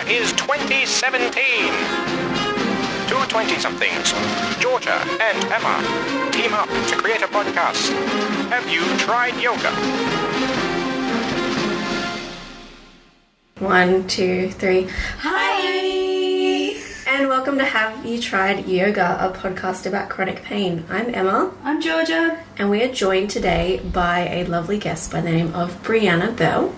year is 2017. Two 20-somethings, Georgia and Emma, team up to create a podcast. Have you tried yoga? 1, 2, 3. Hi! And welcome to Have You Tried Yoga, a podcast about chronic pain. I'm Emma. I'm Georgia. And we are joined today by a lovely guest by the name of Brianna Bell.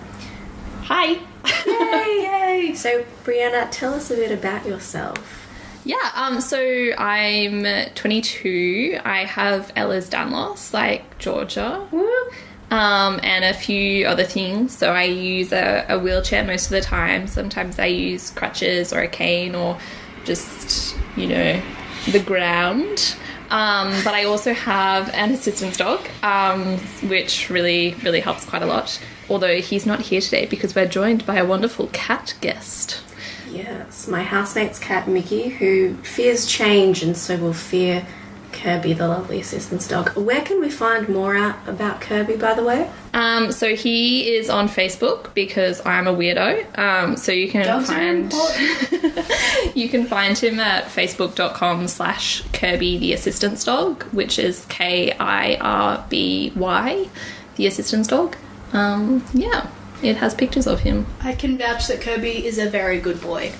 Hi. Yay! So, Brianna, tell us a bit about yourself. Yeah, so I'm 22. I have Ehlers-Danlos, like Georgia. Woo! And a few other things. So I use a wheelchair most of the time. Sometimes I use crutches or a cane or just, the ground. But I also have an assistance dog, which really, really helps quite a lot. Although he's not here today because we're joined by a wonderful cat guest. Yes, my housemate's cat, Mickey, who fears change and so will fear Kirby, the lovely assistance dog. Where can we find more out about Kirby, by the way? So he is on Facebook because I'm a weirdo. So you can you can find him at facebook.com/Kirby the assistance dog, which is KIRBY, the assistance dog. Yeah. It has pictures of him. I can vouch that Kirby is a very good boy.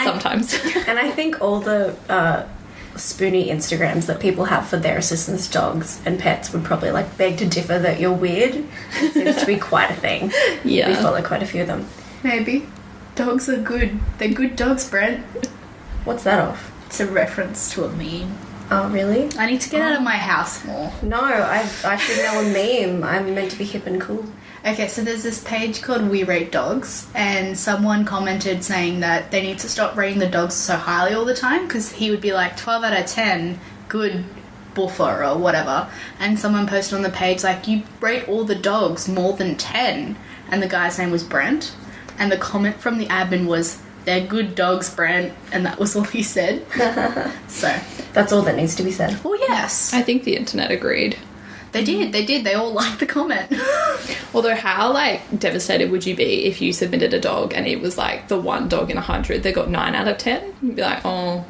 Sometimes. And I think all the spoony Instagrams that people have for their assistance dogs and pets would probably beg to differ that you're weird. It seems to be quite a thing. Yeah. We follow quite a few of them. Maybe. Dogs are good. They're good dogs, Brent. What's that of? It's a reference to a meme. Oh, really? I need to get out of my house more. No, I should know a meme. I'm meant to be hip and cool. Okay, so there's this page called We Rate Dogs, and someone commented saying that they need to stop rating the dogs so highly all the time, because he would be like 12 out of 10, good buffer or whatever, and someone posted on the page like, you rate all the dogs more than 10, and the guy's name was Brent, and the comment from the admin was, they're good dogs, Brent, and that was all he said. So that's all that needs to be said. Well, yes. I think the internet agreed. They did. They all liked the comment. Although how, devastated would you be if you submitted a dog and it was, the one dog in 100 that got 9 out of 10? You'd be like, oh,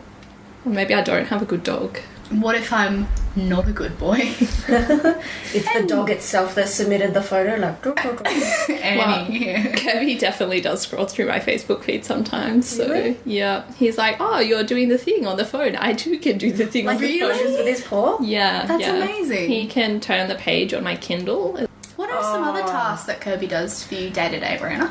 well, maybe I don't have a good dog. What if I'm not a good boy? It's the dog itself that submitted the photo, Kirby definitely does scroll through my Facebook feed sometimes. So, really? Yeah. He's like, oh, you're doing the thing on the phone. I too can do the thing on the phone. With his paw? Yeah. That's amazing. He can turn the page on my Kindle. What are some other tasks that Kirby does for you day to day, Brianna?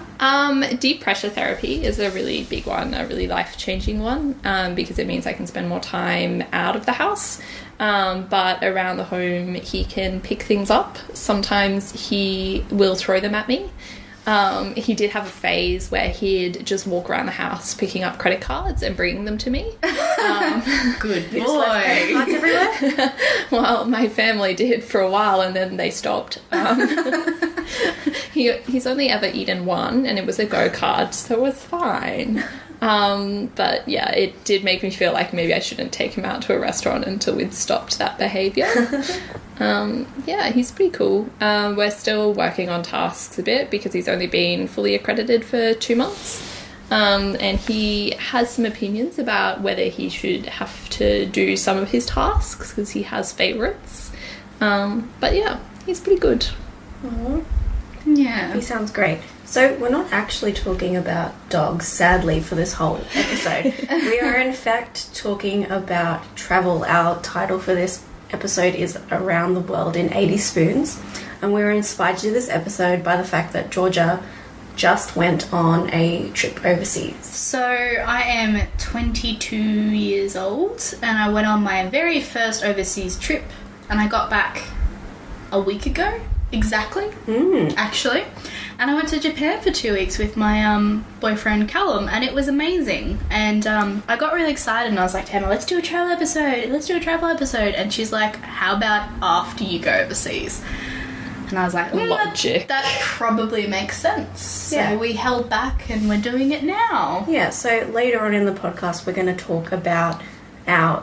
Deep pressure therapy is a really big one, a really life-changing one, because it means I can spend more time out of the house. But around the home, he can pick things up. Sometimes he will throw them at me. He did have a phase where he'd just walk around the house picking up credit cards and bringing them to me. Good You just left credit cards everywhere? Well, my family did for a while and then they stopped. He's only ever eaten one and it was a go-kart, so it was fine. But yeah, it did make me feel like maybe I shouldn't take him out to a restaurant until we'd stopped that behaviour. Yeah, he's pretty cool. We're still working on tasks a bit because he's only been fully accredited for 2 months. And he has some opinions about whether he should have to do some of his tasks because he has favourites. But yeah, he's pretty good. Aww. Yeah. He sounds great. So we're not actually talking about dogs, sadly, for this whole episode. We are, in fact, talking about travel. Our title for this episode is Around the World in 80 Spoons. And we were inspired to do this episode by the fact that Georgia just went on a trip overseas. So I am 22 years old and I went on my very first overseas trip and I got back a week ago, exactly, actually. And I went to Japan for 2 weeks with my boyfriend Callum, and it was amazing. And I got really excited, and I was like, Emma, let's do a travel episode. And she's like, how about after you go overseas? And I was like, logic. That probably makes sense. So Yeah. we held back, and we're doing it now. Yeah, so later on in the podcast, we're going to talk about our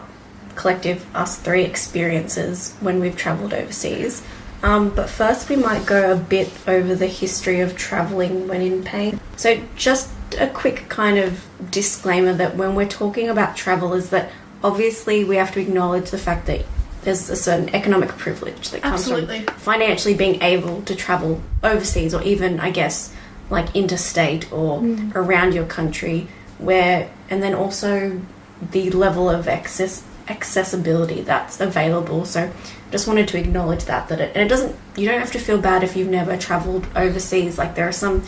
collective, us three experiences when we've travelled overseas. But first we might go a bit over the history of travelling when in pain. So just a quick kind of disclaimer that when we're talking about travel is that obviously we have to acknowledge the fact that there's a certain economic privilege that comes Absolutely. from financially being able to travel overseas or even, I guess, like interstate or around your country, and then also the level of accessibility that's available. So just wanted to acknowledge that you don't have to feel bad if you've never travelled overseas. Like there are some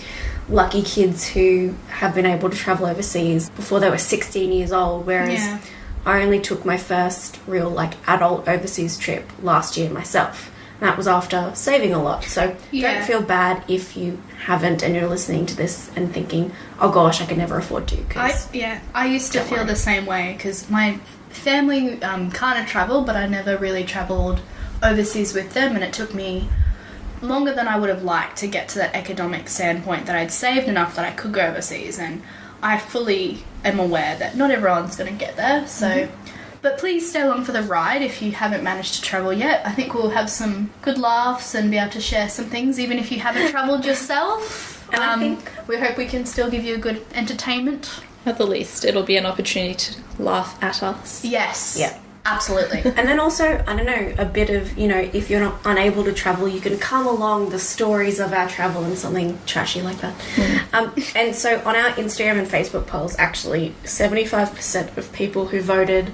lucky kids who have been able to travel overseas before they were 16 years old, whereas I only took my first real like adult overseas trip last year myself. That was after saving a lot. So don't feel bad if you haven't and you're listening to this and thinking, oh gosh, I could never afford to. I used to feel the same way because my family kind of travel, but I never really travelled overseas with them, and it took me longer than I would have liked to get to that economic standpoint that I'd saved enough that I could go overseas, and I fully am aware that not everyone's going to get there, so... But please stay along for the ride if you haven't managed to travel yet. I think we'll have some good laughs and be able to share some things, even if you haven't travelled yourself. And I think we hope we can still give you a good entertainment. At the least, it'll be an opportunity to laugh at us. Yes. Yeah. Absolutely. And then also, I don't know, a bit of, if you're not unable to travel, you can come along the stories of our travel and something trashy like that. And so on our Instagram and Facebook polls, actually, 75% of people who voted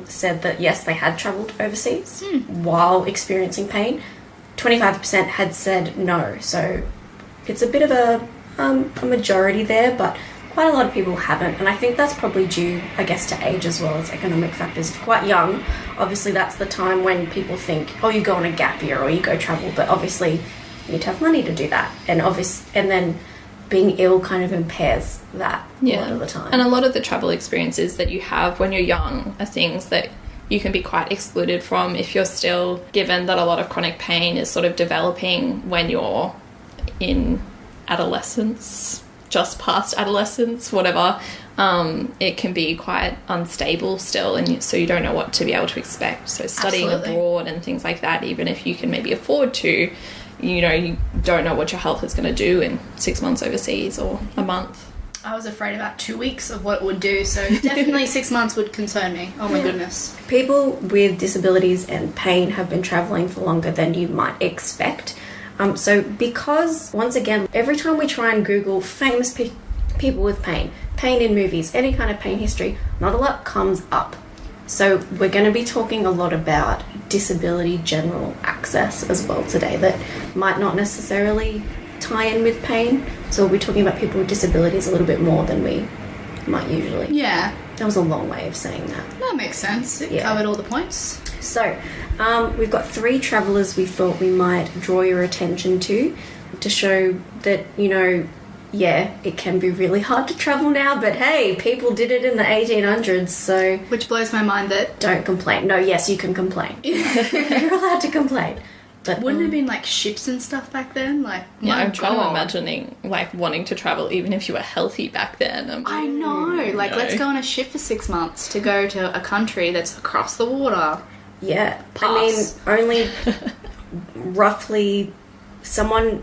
said that, yes, they had travelled overseas while experiencing pain. 25% had said no. So it's a bit of a majority there, but quite a lot of people haven't, and I think that's probably due, I guess, to age as well as economic factors. If you're quite young, obviously that's the time when people think, oh, you go on a gap year or you go travel, but obviously you need to have money to do that, and then being ill kind of impairs that a lot of the time. And a lot of the travel experiences that you have when you're young are things that you can be quite excluded from if you're still, given that a lot of chronic pain is sort of developing when you're in adolescence, just past adolescence, whatever. It can be quite unstable still, and so you don't know what to be able to expect. So studying abroad and things like that, even if you can maybe afford to, you don't know what your health is going to do in 6 months overseas or a month. I was afraid about 2 weeks of what it would do, so definitely 6 months would concern me. Oh my goodness. People with disabilities and pain have been travelling for longer than you might expect. So because, once again, every time we try and Google famous people with pain in movies, any kind of pain history, not a lot comes up. So we're going to be talking a lot about disability general access as well today that might not necessarily tie in with pain. So we'll be talking about people with disabilities a little bit more than we might usually. Yeah. That was a long way of saying that. That makes sense. It covered all the points. So, we've got 3 travellers we thought we might draw your attention to show that, it can be really hard to travel now, but hey, people did it in the 1800s, so... Which blows my mind that... Don't complain. No, yes, you can complain. You're allowed to complain. But wouldn't it have been like ships and stuff back then? Like, yeah, my I'm trying to God. imagining like wanting to travel even if you were healthy back then. I know. Like, let's go on a ship for 6 months to go to a country that's across the water. Yeah. Pass. I mean, only roughly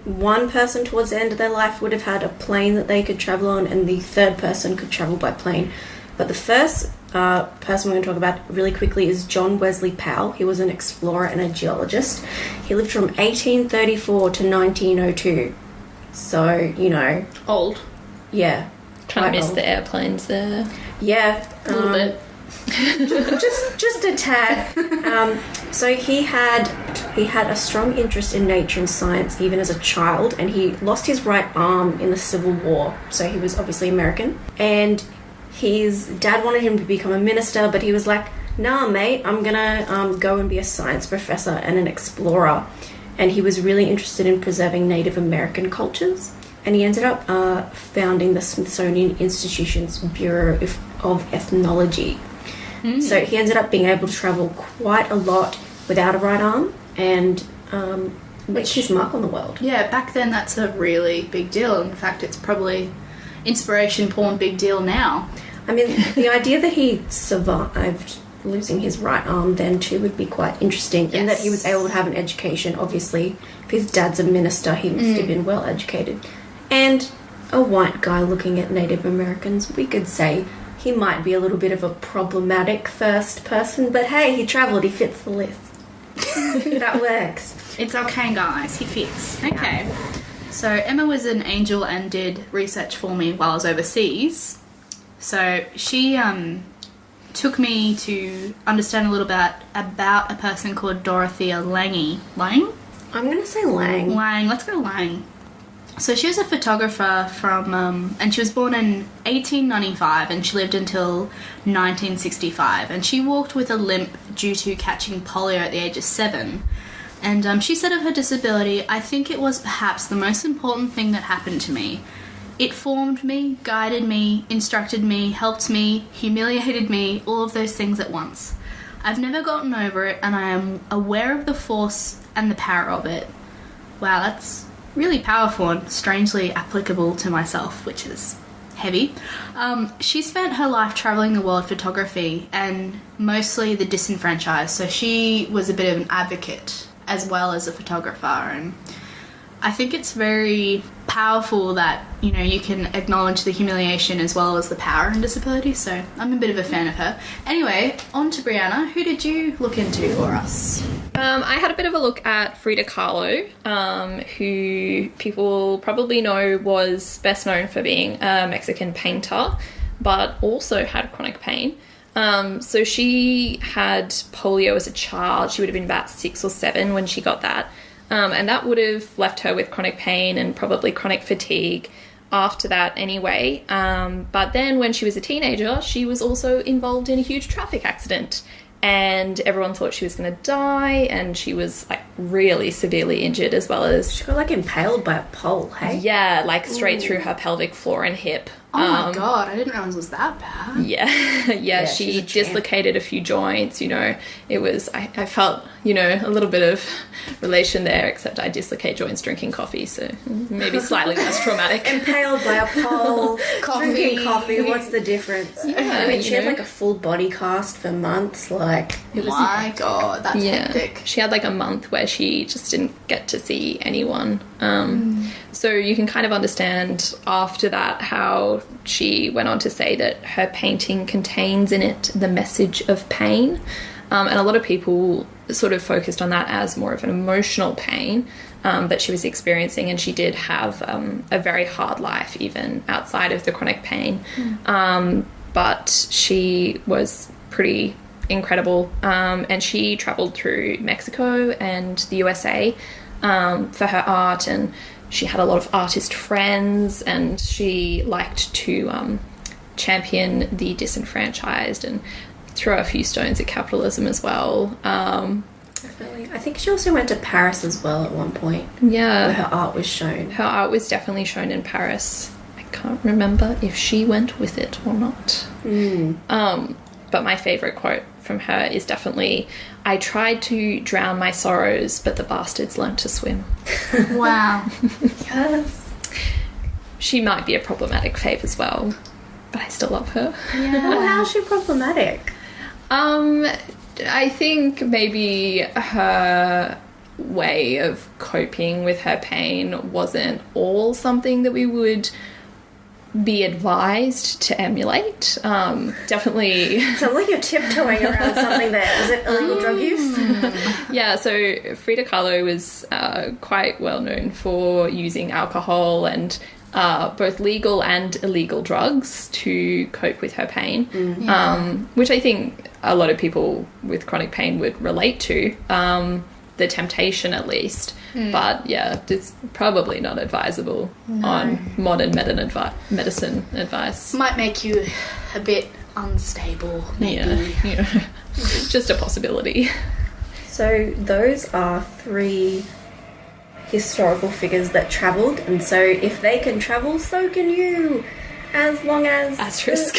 one person towards the end of their life would have had a plane that they could travel on, and the third person could travel by plane. But the first person we're going to talk about really quickly is John Wesley Powell. He was an explorer and a geologist. He lived from 1834 to 1902. So, Old. Yeah. Kind of quite miss old. the airplanes there. Yeah. A little bit. just a tad. So he had a strong interest in nature and science even as a child, and he lost his right arm in the Civil War. So he was obviously American, and his dad wanted him to become a minister, but he was like, nah, mate, I'm gonna go and be a science professor and an explorer. And he was really interested in preserving Native American cultures, and he ended up founding the Smithsonian Institution's Bureau of Ethnology. So he ended up being able to travel quite a lot without a right arm and make his mark on the world. Yeah, back then that's a really big deal. In fact, it's probably inspiration porn big deal now. I mean, the idea that he survived losing his right arm then too would be quite interesting. And that he was Yes. able to have an education. Obviously, if his dad's a minister, he must have been well educated. And a white guy looking at Native Americans, we could say he might be a little bit of a problematic first person, but hey, he travelled, he fits the list. That works. It's okay, guys. He fits. Okay. So Emma was an angel and did research for me while I was overseas. So she took me to understand a little bit about a person called Dorothea Lange. Lang? I'm going to say Lang. Lang. Let's go Lang. So she was a photographer from, and she was born in 1895 and she lived until 1965. And she walked with a limp due to catching polio at the age of 7. And she said of her disability, I think it was perhaps the most important thing that happened to me. It formed me, guided me, instructed me, helped me, humiliated me, all of those things at once. I've never gotten over it and I am aware of the force and the power of it. Wow, that's really powerful and strangely applicable to myself, which is heavy. She spent her life travelling the world photography and mostly the disenfranchised, so she was a bit of an advocate as well as a photographer, and I think it's very powerful that, you know, you can acknowledge the humiliation as well as the power in disability, so I'm a bit of a fan of her. Anyway, on to Brianna. Who did you look into for us? I had a bit of a look at Frida Kahlo, who people probably know was best known for being a Mexican painter, but also had chronic pain. So she had polio as a child. She would have been about 6 or 7 when she got that. And that would have left her with chronic pain and probably chronic fatigue after that anyway. But then when she was a teenager, she was also involved in a huge traffic accident. And everyone thought she was going to die, and she was like really severely injured, as well as She got like impaled by a pole, hey? yeah, like straight through her pelvic floor and hip. Oh my god, I didn't realize it was that bad. Yeah, she's she a champ. dislocated a few joints, you know. It was, I felt, you know, a little bit of relation there, except I dislocate joints drinking coffee, so maybe slightly less traumatic. Impaled by a pole, Coffee. drinking coffee, what's the difference? Yeah, I mean, she you had know. like a full body cast for months, like... Oh my god, that's Yeah, hectic. she had like a month where she just didn't get to see anyone. So you can kind of understand after that how she went on to say that her painting contains in it the message of pain. And a lot of people sort of focused on that as more of an emotional pain that she was experiencing, and she did have a very hard life even outside of the chronic pain. But she was pretty incredible, and she travelled through Mexico and the USA for her art, and she had a lot of artist friends, and she liked to champion the disenfranchised and throw a few stones at capitalism as well. Definitely. I think she also went to Paris as well at one point, Yeah. where her art was shown. Her art was definitely shown in Paris. I can't remember if she went with it or not. But my favourite quote from her is definitely, I tried to drown my sorrows, but the bastards learnt to swim. Wow. Yes. She might be a problematic fave as well, but I still love her. Well, how's she problematic? I think maybe her way of coping with her pain wasn't all something that we would be advised to emulate. Definitely. Sounds like you're tiptoeing around something there. Is it illegal drug use? Yeah, so Frida Kahlo was quite well known for using alcohol and both legal and illegal drugs to cope with her pain, which I think a lot of people with chronic pain would relate to, the temptation at least. But yeah, it's probably not advisable on modern medicine advice. Might make you a bit unstable, maybe. Yeah, just a possibility. So those are 3 historical figures that travelled, and so if they can travel, so can you, as long as Asterisk.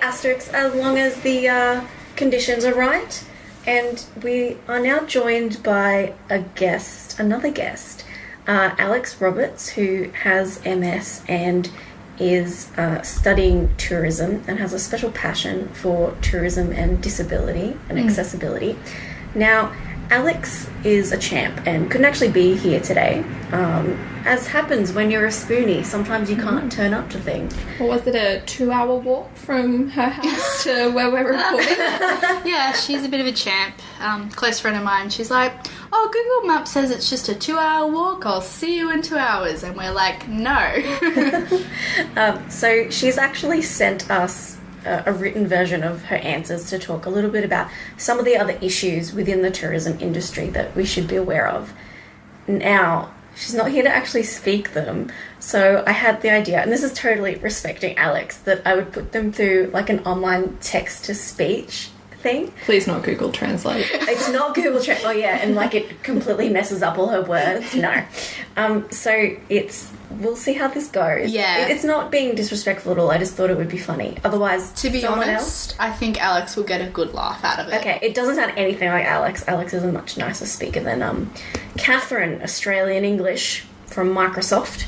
asterisk, as long as the conditions are right. And we are now joined by another guest, Alex Roberts, who has MS and is studying tourism and has a special passion for tourism and disability and accessibility. Now, Alex is a champ and couldn't actually be here today. As happens when you're a spoonie, sometimes you can't turn up to things. Or was it a 2-hour walk from her house to where we're recording? Yeah, she's a bit of a champ. Close friend of mine. She's like, oh, Google Maps says it's just a 2-hour walk. I'll see you in 2 hours. And we're like, no. So she's actually sent us a written version of her answers to talk a little bit about some of the other issues within the tourism industry that we should be aware of. Now, she's not here to actually speak them, so I had the idea, and this is totally respecting Alex, that I would put them through like an online text-to-speech thing. Please not Google Translate. It's not Google Translate. Oh yeah, and like it completely messes up all her words. No. So we'll see how this goes. Yeah. It's not being disrespectful at all. I just thought it would be funny. Otherwise, To be someone honest, I think Alex will get a good laugh out of it. Okay, it doesn't sound anything like Alex. Alex is a much nicer speaker than Catherine, Australian English from Microsoft.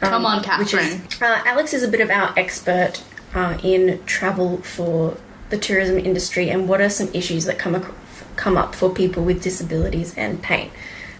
Come on, which is- Catherine. Alex is a bit of our expert in travel for the tourism industry and what are some issues that come up for people with disabilities and pain.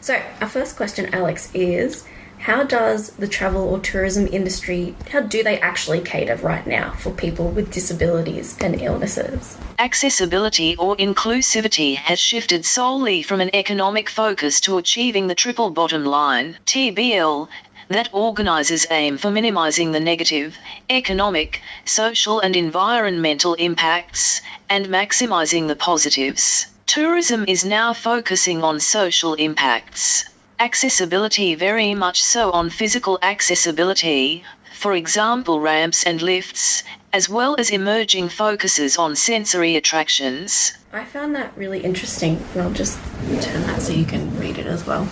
So, our first question, Alex, is how does the travel or tourism industry, how do they actually cater right now for people with disabilities and illnesses? Accessibility or inclusivity has shifted solely from an economic focus to achieving the triple bottom line, TBL, that organizers aim for minimizing the negative, economic, social and environmental impacts, and maximizing the positives. Tourism is now focusing on social impacts. Accessibility very much so on physical accessibility, for example ramps and lifts, as well as emerging focuses on sensory attractions. I found that really interesting, and I'll just turn that so you can read it as well.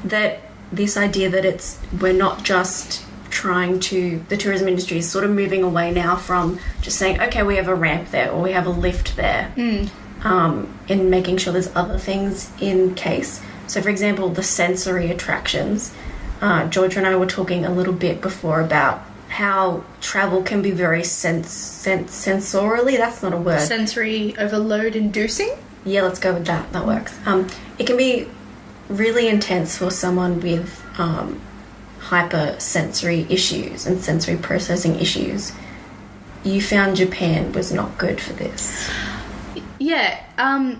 That this idea that we're not just the tourism industry is sort of moving away now from just saying, okay, we have a ramp there or we have a lift there, and making sure there's other things in case. So, for example, the sensory attractions. Georgia and I were talking a little bit before about how travel can be very sensorily. That's not a word. Sensory overload inducing? Yeah, let's go with that. That works. It can be really intense for someone with hypersensory issues and sensory processing issues. You found Japan was not good for this. Yeah,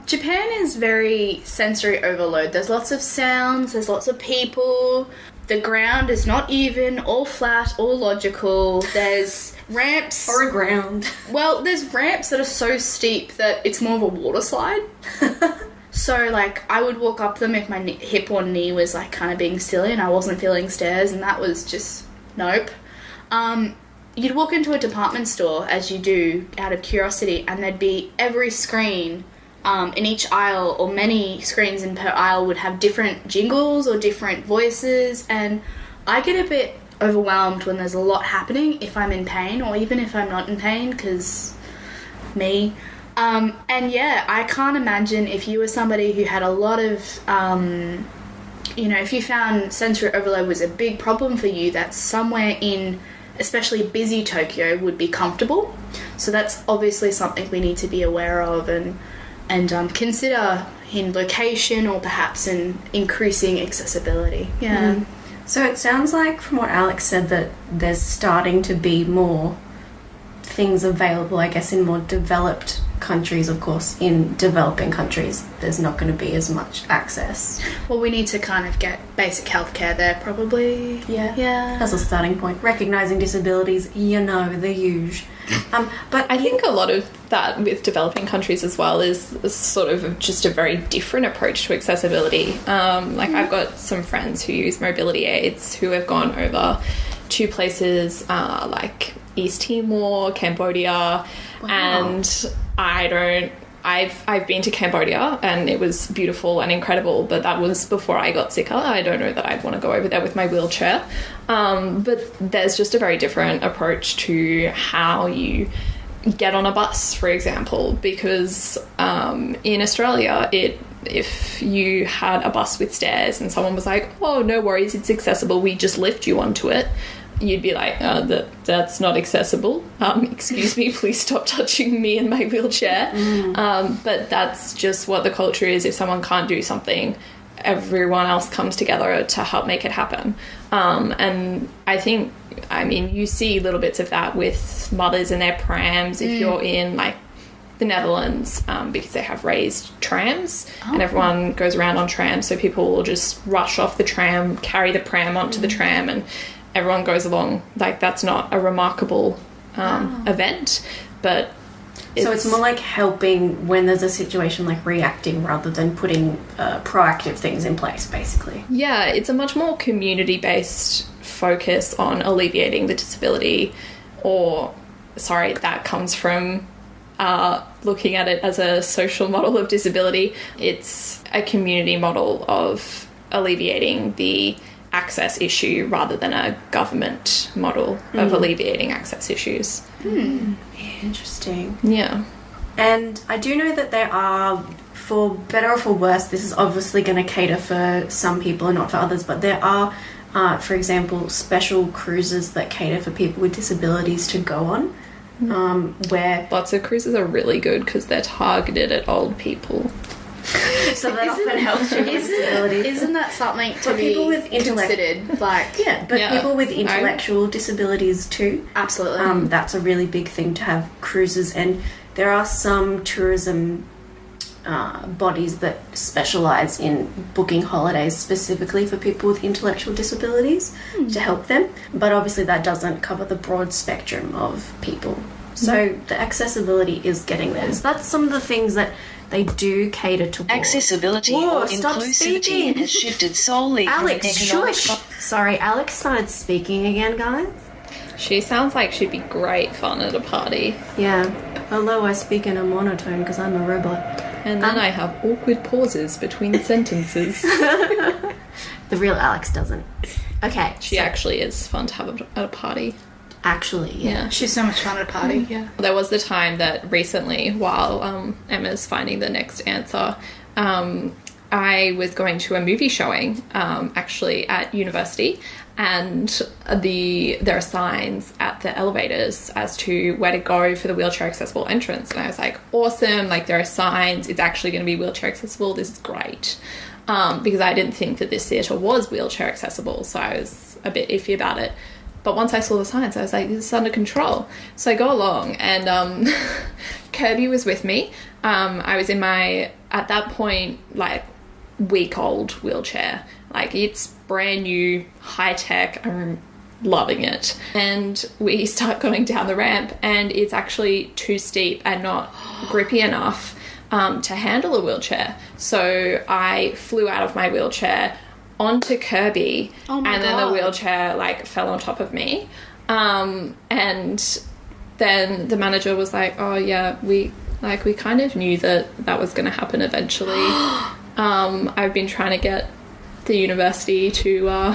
Japan is very sensory overload. There's lots of sounds, there's lots of people, the ground is not even, all flat, all logical, there's ramps. Or a ground. Well, there's ramps that are so steep that it's more of a water slide. So, like, I would walk up them if my hip or knee was, like, kind of being silly and I wasn't feeling stairs, and that was just, nope. You'd walk into a department store, as you do, out of curiosity, and there'd be every screen in each aisle, or many screens in per aisle, would have different jingles or different voices, and I get a bit overwhelmed when there's a lot happening if I'm in pain, or even if I'm not in pain, because me. And yeah, I can't imagine if you were somebody who had a lot of, if you found sensory overload was a big problem for you, that somewhere in especially busy Tokyo would be comfortable. So that's obviously something we need to be aware of and consider in location or perhaps in increasing accessibility. Yeah. Mm. So it sounds like from what Alex said that there's starting to be more things available, I guess, in more developed countries. Of course, in developing countries, there's not going to be as much access. Well, we need to kind of get basic healthcare there, probably. Yeah. As a starting point. Recognising disabilities, the huge. But I think a lot of that with developing countries as well is sort of just a very different approach to accessibility. I've got some friends who use mobility aids who have gone over to places like East Timor, Cambodia, and I've been to Cambodia and it was beautiful and incredible, but that was before I got sicker. I don't know that I'd want to go over there with my wheelchair. But there's just a very different approach to how you get on a bus, for example, because in Australia, if you had a bus with stairs and someone was like, oh, no worries, it's accessible, we just lift you onto it, you'd be like, that's not accessible. Excuse me, please stop touching me in my wheelchair. But that's just what the culture is. If someone can't do something, everyone else comes together to help make it happen. And I mean, you see little bits of that with mothers in their prams if you're in, like, the Netherlands, because they have raised trams and everyone goes around on trams, so people will just rush off the tram, carry the pram onto the tram, and everyone goes along. Like, that's not a remarkable event, but so it's more like helping when there's a situation, like reacting rather than putting proactive things in place, basically. Yeah, it's a much more community-based focus on alleviating the disability, that comes from looking at it as a social model of disability. It's a community model of alleviating the access issue rather than a government model of alleviating access issues. Interesting. Yeah. And I do know that there are, for better or for worse, this is obviously going to cater for some people and not for others, but there are, for example, special cruises that cater for people with disabilities to go on, where... Lots of cruises are really good because they're targeted at old people. So that often helps you with disabilities. Isn't that something to But be people with considered? Like, people with intellectual disabilities too. absolutely. That's a really big thing to have cruises, and there are some tourism bodies that specialise in booking holidays specifically for people with intellectual disabilities to help them. But obviously that doesn't cover the broad spectrum of people. So the accessibility is getting there. So that's some of the things that they do cater towards. Accessibility Whoa, or stop inclusivity speaking. has shifted solely Alex, from an economic... shush! Sorry, Alex started speaking again, guys. She sounds like she'd be great fun at a party. Yeah. Although I speak in a monotone because I'm a robot. And then I have awkward pauses between sentences. The real Alex doesn't. Okay. She actually is fun to have at a party. Actually, yeah. She's so much fun at a party. Yeah. There was the time that recently, while Emma's finding the next answer, I was going to a movie showing, actually at university, and there are signs at the elevators as to where to go for the wheelchair accessible entrance. And I was like, awesome, like there are signs, it's actually going to be wheelchair accessible, this is great. Because I didn't think that this theatre was wheelchair accessible, so I was a bit iffy about it. But once I saw the signs, I was like, this is under control. So I go along, and Kirby was with me. I was in my, at that point, like, week-old wheelchair. Like, it's brand new, high-tech. I'm loving it. And we start going down the ramp, and it's actually too steep and not grippy enough to handle a wheelchair. So I flew out of my wheelchair onto Kirby, and then the wheelchair like fell on top of me, and then the manager was like, oh yeah, we kind of knew that was going to happen eventually. I've been trying to get the university to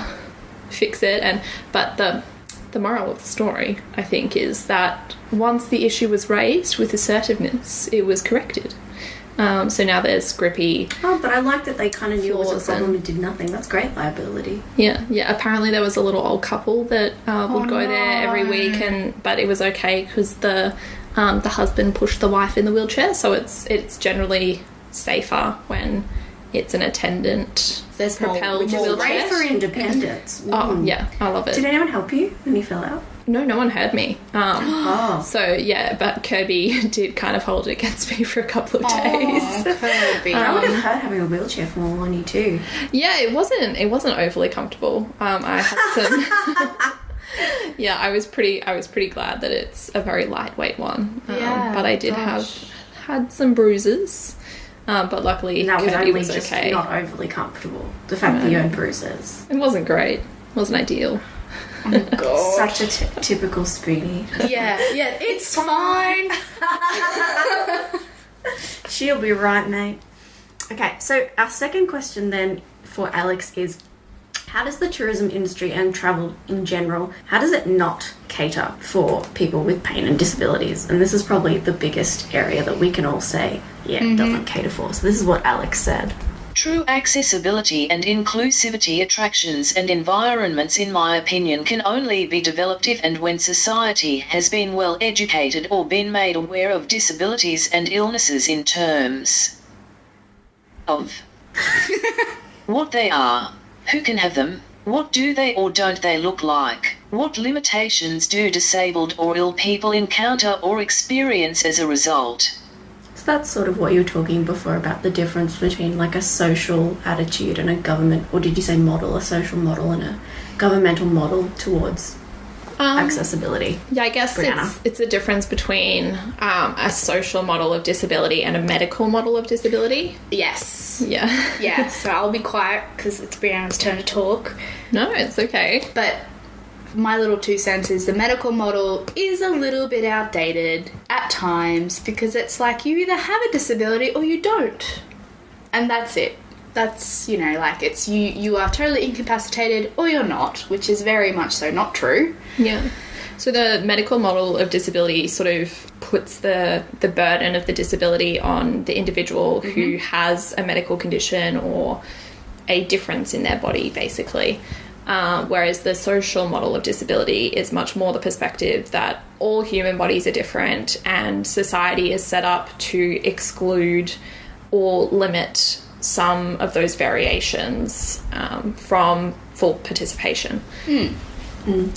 fix it, but the moral of the story, I think, is that once the issue was raised with assertiveness, it was corrected. So now there's grippy. Oh, but I like that they kind of knew it was a flaws problem and did nothing. That's great liability. Yeah. Apparently there was a little old couple that would go there every week, but it was okay because the husband pushed the wife in the wheelchair, so it's generally safer when it's an attendant There's propelled Which is wheelchair. great for independence. Oh yeah, I love it. Did anyone help you when you fell out? No one heard me. Oh. So yeah, but Kirby did kind of hold it against me for a couple of days. Oh, Kirby. I would have hurt having a wheelchair fall on you too. Yeah, it wasn't overly comfortable. I had some. Yeah, I was pretty glad that it's a very lightweight one. But I did had some bruises. But luckily, And that was Kirby only was just okay. not overly comfortable. The fact that you had bruises. It wasn't great. It wasn't ideal. God. Such a typical Spoony. Yeah, it's fine. She'll be right, mate. Okay, so our second question then for Alex is, how does the tourism industry and travel in general, how does it not cater for people with pain and disabilities? And this is probably the biggest area that we can all say, it doesn't cater for. So this is what Alex said. True accessibility and inclusivity attractions and environments, in my opinion, can only be developed if and when society has been well educated or been made aware of disabilities and illnesses in terms of what they are, who can have them, what do they or don't they look like, what limitations do disabled or ill people encounter or experience as a result. So that's sort of what you were talking before about the difference between like a social attitude and a government, or did you say model, a social model and a governmental model towards accessibility? Yeah, I guess Brianna. it's a difference between a social model of disability and a medical model of disability. Yes. Yeah. Yeah, so I'll be quiet because it's Brianna's turn to talk. No, it's okay. But my little 2 cents is the medical model is a little bit outdated at times because it's like you either have a disability or you don't. And that's it. That's, you know, like it's you are totally incapacitated or you're not, which is very much so not true. Yeah. So the medical model of disability sort of puts the burden of the disability on the individual who has a medical condition or a difference in their body, basically. Whereas the social model of disability is much more the perspective that all human bodies are different and society is set up to exclude or limit some of those variations from full participation. And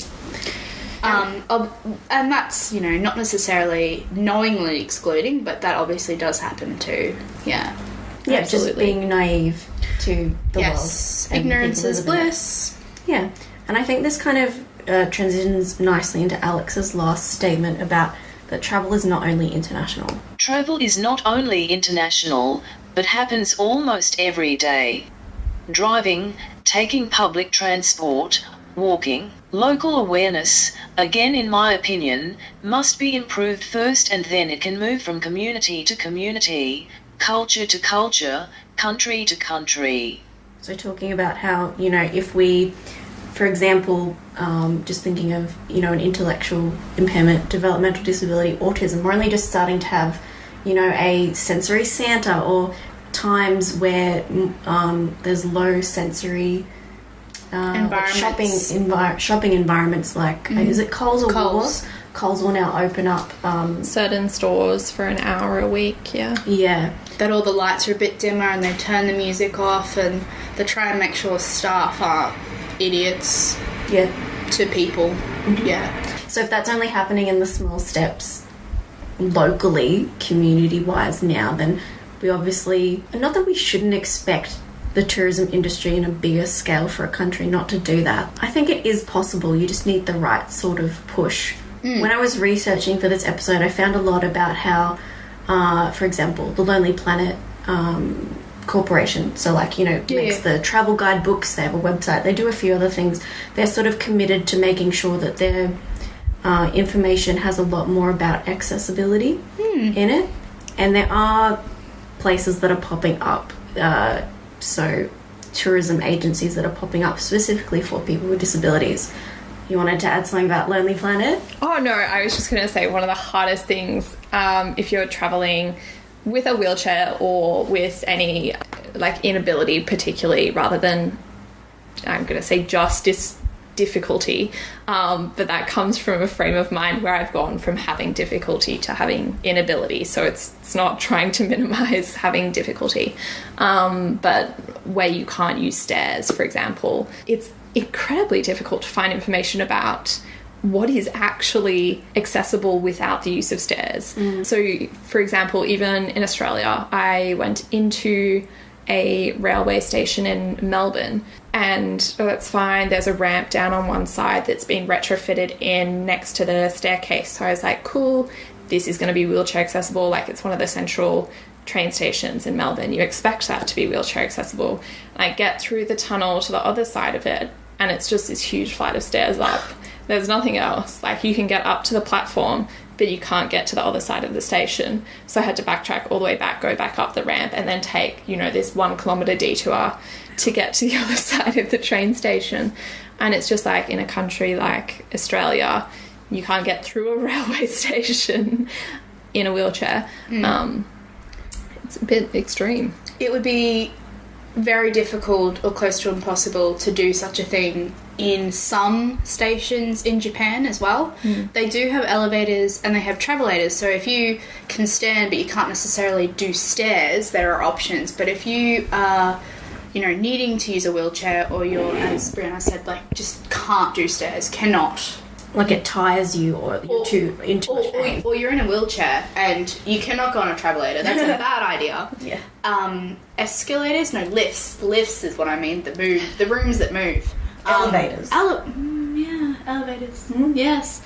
that's, you know, not necessarily knowingly excluding, but that obviously does happen too. Yeah. Yeah, Absolutely. just being naive to the Yes. world. and Ignorance people is living it. bliss. Yeah, and I think this kind of transitions nicely into Alex's last statement about that travel is not only international. Travel is not only international, but happens almost every day. Driving, taking public transport, walking, local awareness, again in my opinion, must be improved first, and then it can move from community to community, culture to culture, country to country. So talking about how, you know, if we, for example, just thinking of, you know, an intellectual impairment, developmental disability, autism, we're only just starting to have, you know, a sensory Santa, or times where there's low sensory Environments. shopping environments, like is it Coles or Coles. Woolworths? Coles will now open up Certain stores for an hour a week, yeah. yeah, That all the lights are a bit dimmer and they turn the music off and they try and make sure staff aren't idiots yeah. to people. Yeah. So if that's only happening in the small steps locally, community-wise now, then we obviously, not that we shouldn't expect the tourism industry in a bigger scale for a country not to do that. I think it is possible, you just need the right sort of push. When I was researching for this episode, I found a lot about how, for example, the Lonely Planet Corporation, so like, you know, makes the travel guide books, they have a website, they do a few other things. They're sort of committed to making sure that their information has a lot more about accessibility in it. And there are places that are popping up, so tourism agencies that are popping up specifically for people with disabilities. You wanted to add something about Lonely Planet? Oh no, I was just going to say one of the hardest things if you're traveling with a wheelchair or with any like inability particularly, rather than, I'm going to say justice difficulty, but that comes from a frame of mind where I've gone from having difficulty to having inability, so it's not trying to minimize having difficulty, but where you can't use stairs, for example, it's incredibly difficult to find information about what is actually accessible without the use of stairs. So, for example, even in Australia, I went into a railway station in Melbourne, and that's fine, there's a ramp down on one side that's been retrofitted in next to the staircase. So I was like, cool, this is going to be wheelchair accessible, like it's one of the central train stations in Melbourne, you expect that to be wheelchair accessible. And I get through the tunnel to the other side of it, and it's just this huge flight of stairs up. There's nothing else. Like, you can get up to the platform, but you can't get to the other side of the station. So I had to backtrack all the way back, go back up the ramp, and then take, you know, this 1 kilometre detour to get to the other side of the train station. And it's just like, in a country like Australia, you can't get through a railway station in a wheelchair. It's a bit extreme. It would be very difficult or close to impossible to do such a thing in some stations in Japan as well. They do have elevators and they have travelators, so if you can stand but you can't necessarily do stairs, there are options. But if you are, you know, needing to use a wheelchair, or you're, as Brianna said, like just can't do stairs, cannot, Like it tires you, or you're too into much pain. or you're in a wheelchair and you cannot go on a travelator, that's a bad idea. Yeah. Escalators, no, lifts is what I mean, the rooms that move. Elevators. Elevators. Yes.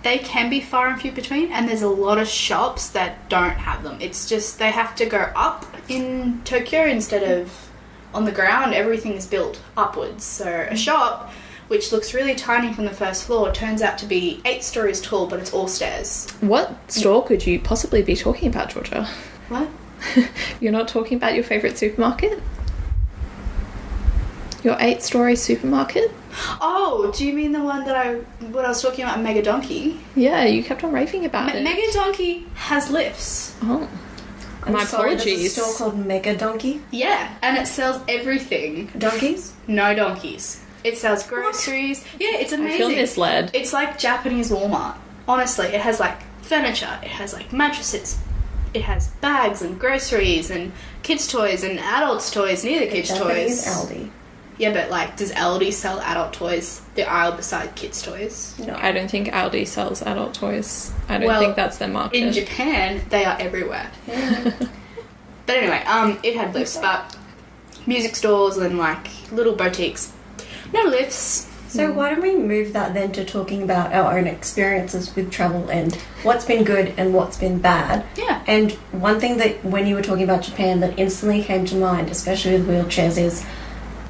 They can be far and few between, and there's a lot of shops that don't have them. It's just they have to go up in Tokyo instead of on the ground. Everything is built upwards. So a shop, which looks really tiny from the first floor, turns out to be 8 stories tall, but it's all stairs. What store could you possibly be talking about, Georgia? What? You're not talking about your favourite supermarket? Your 8-story supermarket? Oh, do you mean the one that I was talking about, Mega Donkey? Yeah, you kept on raving about it. Mega Donkey has lifts. Oh. I'm My sorry, there's a apologies. store called Mega Donkey. Yeah, and it sells everything. Donkeys? No donkeys. It sells groceries. Yeah, it's I amazing. feel misled. It's like Japanese Walmart. Honestly, it has like furniture, it has like mattresses, it has bags and groceries and kids' toys and adults' toys, neither kids' Japanese toys. Aldi. Yeah, but like, does Aldi sell adult toys? The aisle beside kids' toys? No. I don't think Aldi sells adult toys. I don't Well, think that's their market. In Japan, they are everywhere. But anyway, it had lifts, but music stores and like little boutiques. No lifts. So why don't we move that then to talking about our own experiences with travel and what's been good and what's been bad. Yeah. And one thing that when you were talking about Japan that instantly came to mind, especially with wheelchairs, is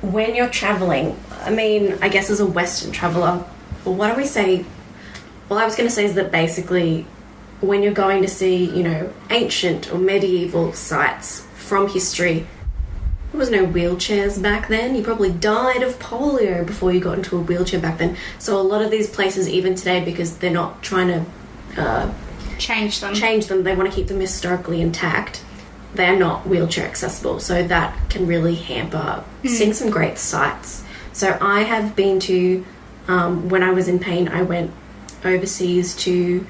when you're traveling, I mean, I guess as a Western traveler, what do we say? Well, I was going to say is that basically when you're going to see, you know, ancient or medieval sites from history, there was no wheelchairs back then. You probably died of polio before you got into a wheelchair back then. So a lot of these places, even today, because they're not trying to Change them. change them, they want to keep them historically intact, they are not wheelchair accessible. So that can really hamper seeing some great sights. So I have been to, when I was in pain, I went overseas to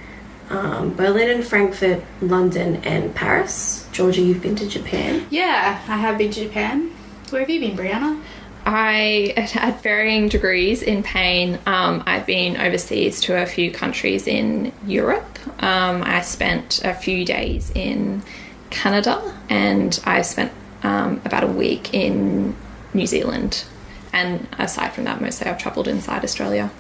Berlin and Frankfurt, London and Paris. Georgia, you've been to Japan? Yeah, I have been to Japan. Where have you been, Brianna? I, at varying degrees in pain, I've been overseas to a few countries in Europe. I spent a few days in Canada, and I spent about a week in New Zealand. And aside from that, mostly I've travelled inside Australia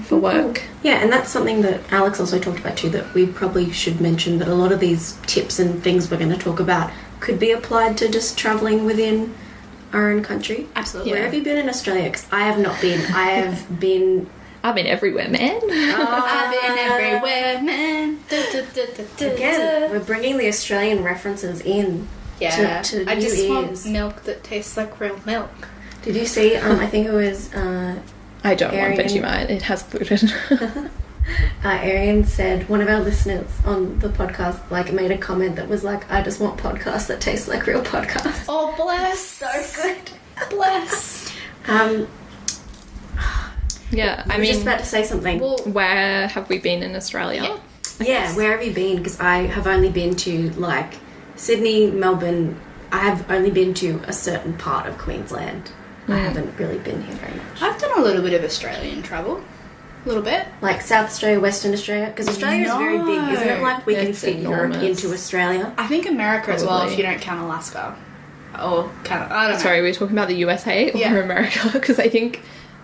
for work. Yeah, and that's something that Alex also talked about too, that we probably should mention, that a lot of these tips and things we're going to talk about could be applied to just travelling within our own country. Absolutely. Where have you been in Australia? Because I have not been. I have been... I've been everywhere, man. I've been everywhere, man. Again, we're bringing the Australian references in Yeah, to I new just ears. want milk that tastes like real milk. Did you see, I think it was... I don't want Arian- Vegemite. It has gluten. Arian said, one of our listeners on the podcast, like, made a comment that was like, I just want podcasts that taste like real podcasts. Oh, bless. So good. Bless. Yeah, I I was just mean, about to say something. Well, where have we been in Australia? yeah, where have you been? Because I have only been to, like, Sydney, Melbourne. I have only been to a certain part of Queensland. I haven't really been here very much. I've done a little bit of Australian travel. A little bit. Like South Australia, Western Australia? Because Australia is very big, isn't it? Like, we can It's fit Europe enormous. into Australia. I think America as well, Probably. if you don't count Alaska. Or Canada. I don't know. Sorry, we're talking about the USA or Yeah. America? Because I think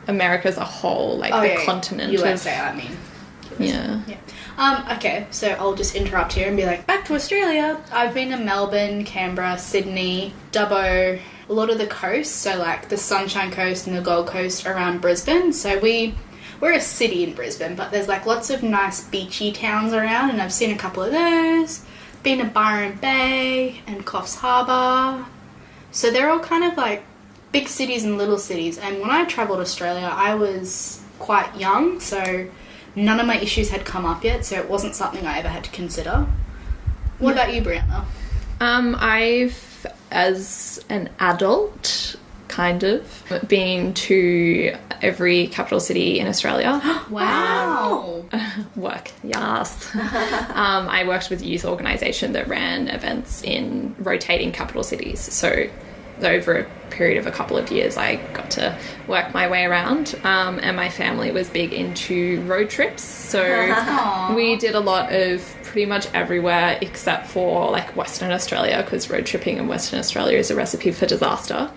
America's a whole, like, Oh, the yeah, continent USA, of... I mean. Yeah. Yeah. Okay, so I'll just interrupt here and be like, back to Australia. I've been to Melbourne, Canberra, Sydney, Dubbo, a lot of the coast, so like the Sunshine Coast and the Gold Coast around Brisbane. So we're a city in Brisbane, but there's like lots of nice beachy towns around, and I've seen a couple of those. Been to Byron Bay and Coffs Harbour. So they're all kind of like big cities and little cities. And when I travelled Australia, I was quite young, so none of my issues had come up yet, so it wasn't something I ever had to consider. What about you, Brianna? I've as an adult, kind of, been to every capital city in Australia. Wow. Work, yes. I worked with a youth organisation that ran events in rotating capital cities. So over a period of a couple of years, I got to work my way around, and my family was big into road trips. So we did a lot of pretty much everywhere except for like Western Australia, because road tripping in Western Australia is a recipe for disaster.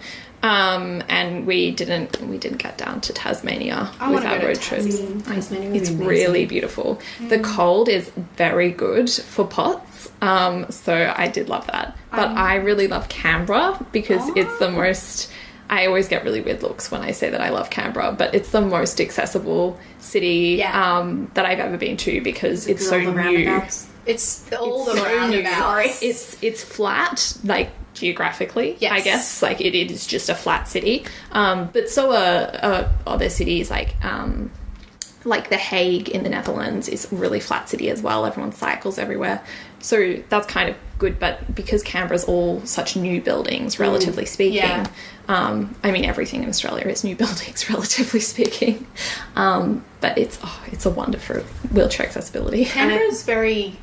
And we didn't get down to Tasmania with our road trips. Tasmania would It's be amazing. really beautiful. The cold is very good for pots, so I did love that. But I really love Canberra because it's the most... I always get really weird looks when I say that I love Canberra, but it's the most accessible city that I've ever been to because it's so All the new. roundabouts. It's all the so roundabouts. It's flat, like geographically, Yes. I guess. Like it is just a flat city. But so are other cities like The Hague in the Netherlands is a really flat city as well. Everyone cycles everywhere. So that's kind of good, but because Canberra's all such new buildings, relatively speaking, I mean, everything in Australia is new buildings, relatively speaking. But it's a wonder for wheelchair accessibility. Canberra's very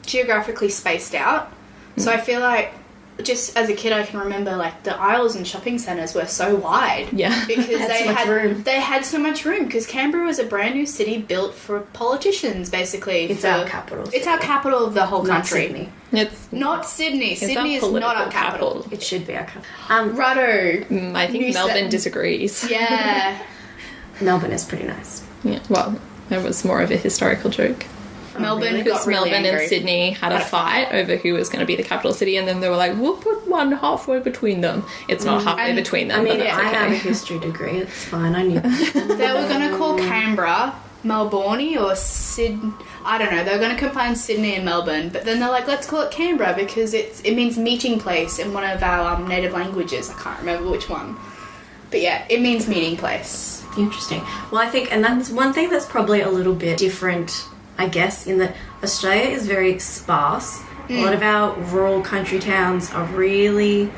geographically spaced out. So I feel like just as a kid I can remember like the aisles and shopping centres were so wide. Yeah. Because They had so much room because Canberra was a brand new city built for politicians basically. It's our capital. It's our capital of the whole Not country. Sydney. It's Not Sydney. our Sydney is not political our capital. It should be our capital. Righto. I think New Melbourne South- disagrees. Yeah. Melbourne is pretty nice. Yeah, well, it was more of a historical joke. Melbourne really? Because got really Melbourne angry. and Sydney had a fight over who was going to be the capital city, and then they were like, we'll put one halfway between them. It's not halfway And- between them, I mean, but I that's have a okay. history degree. It's fine. I knew. They were going to call Canberra Melbourne or Sydney. I don't know. They were going to combine Sydney and Melbourne, but then they're like, let's call it Canberra because it means meeting place in one of our native languages. I can't remember which one. But yeah, it means meeting place. Interesting. Well, I think, and that's one thing that's probably a little bit different, I guess, in that Australia is very sparse. A lot of our rural country towns are really...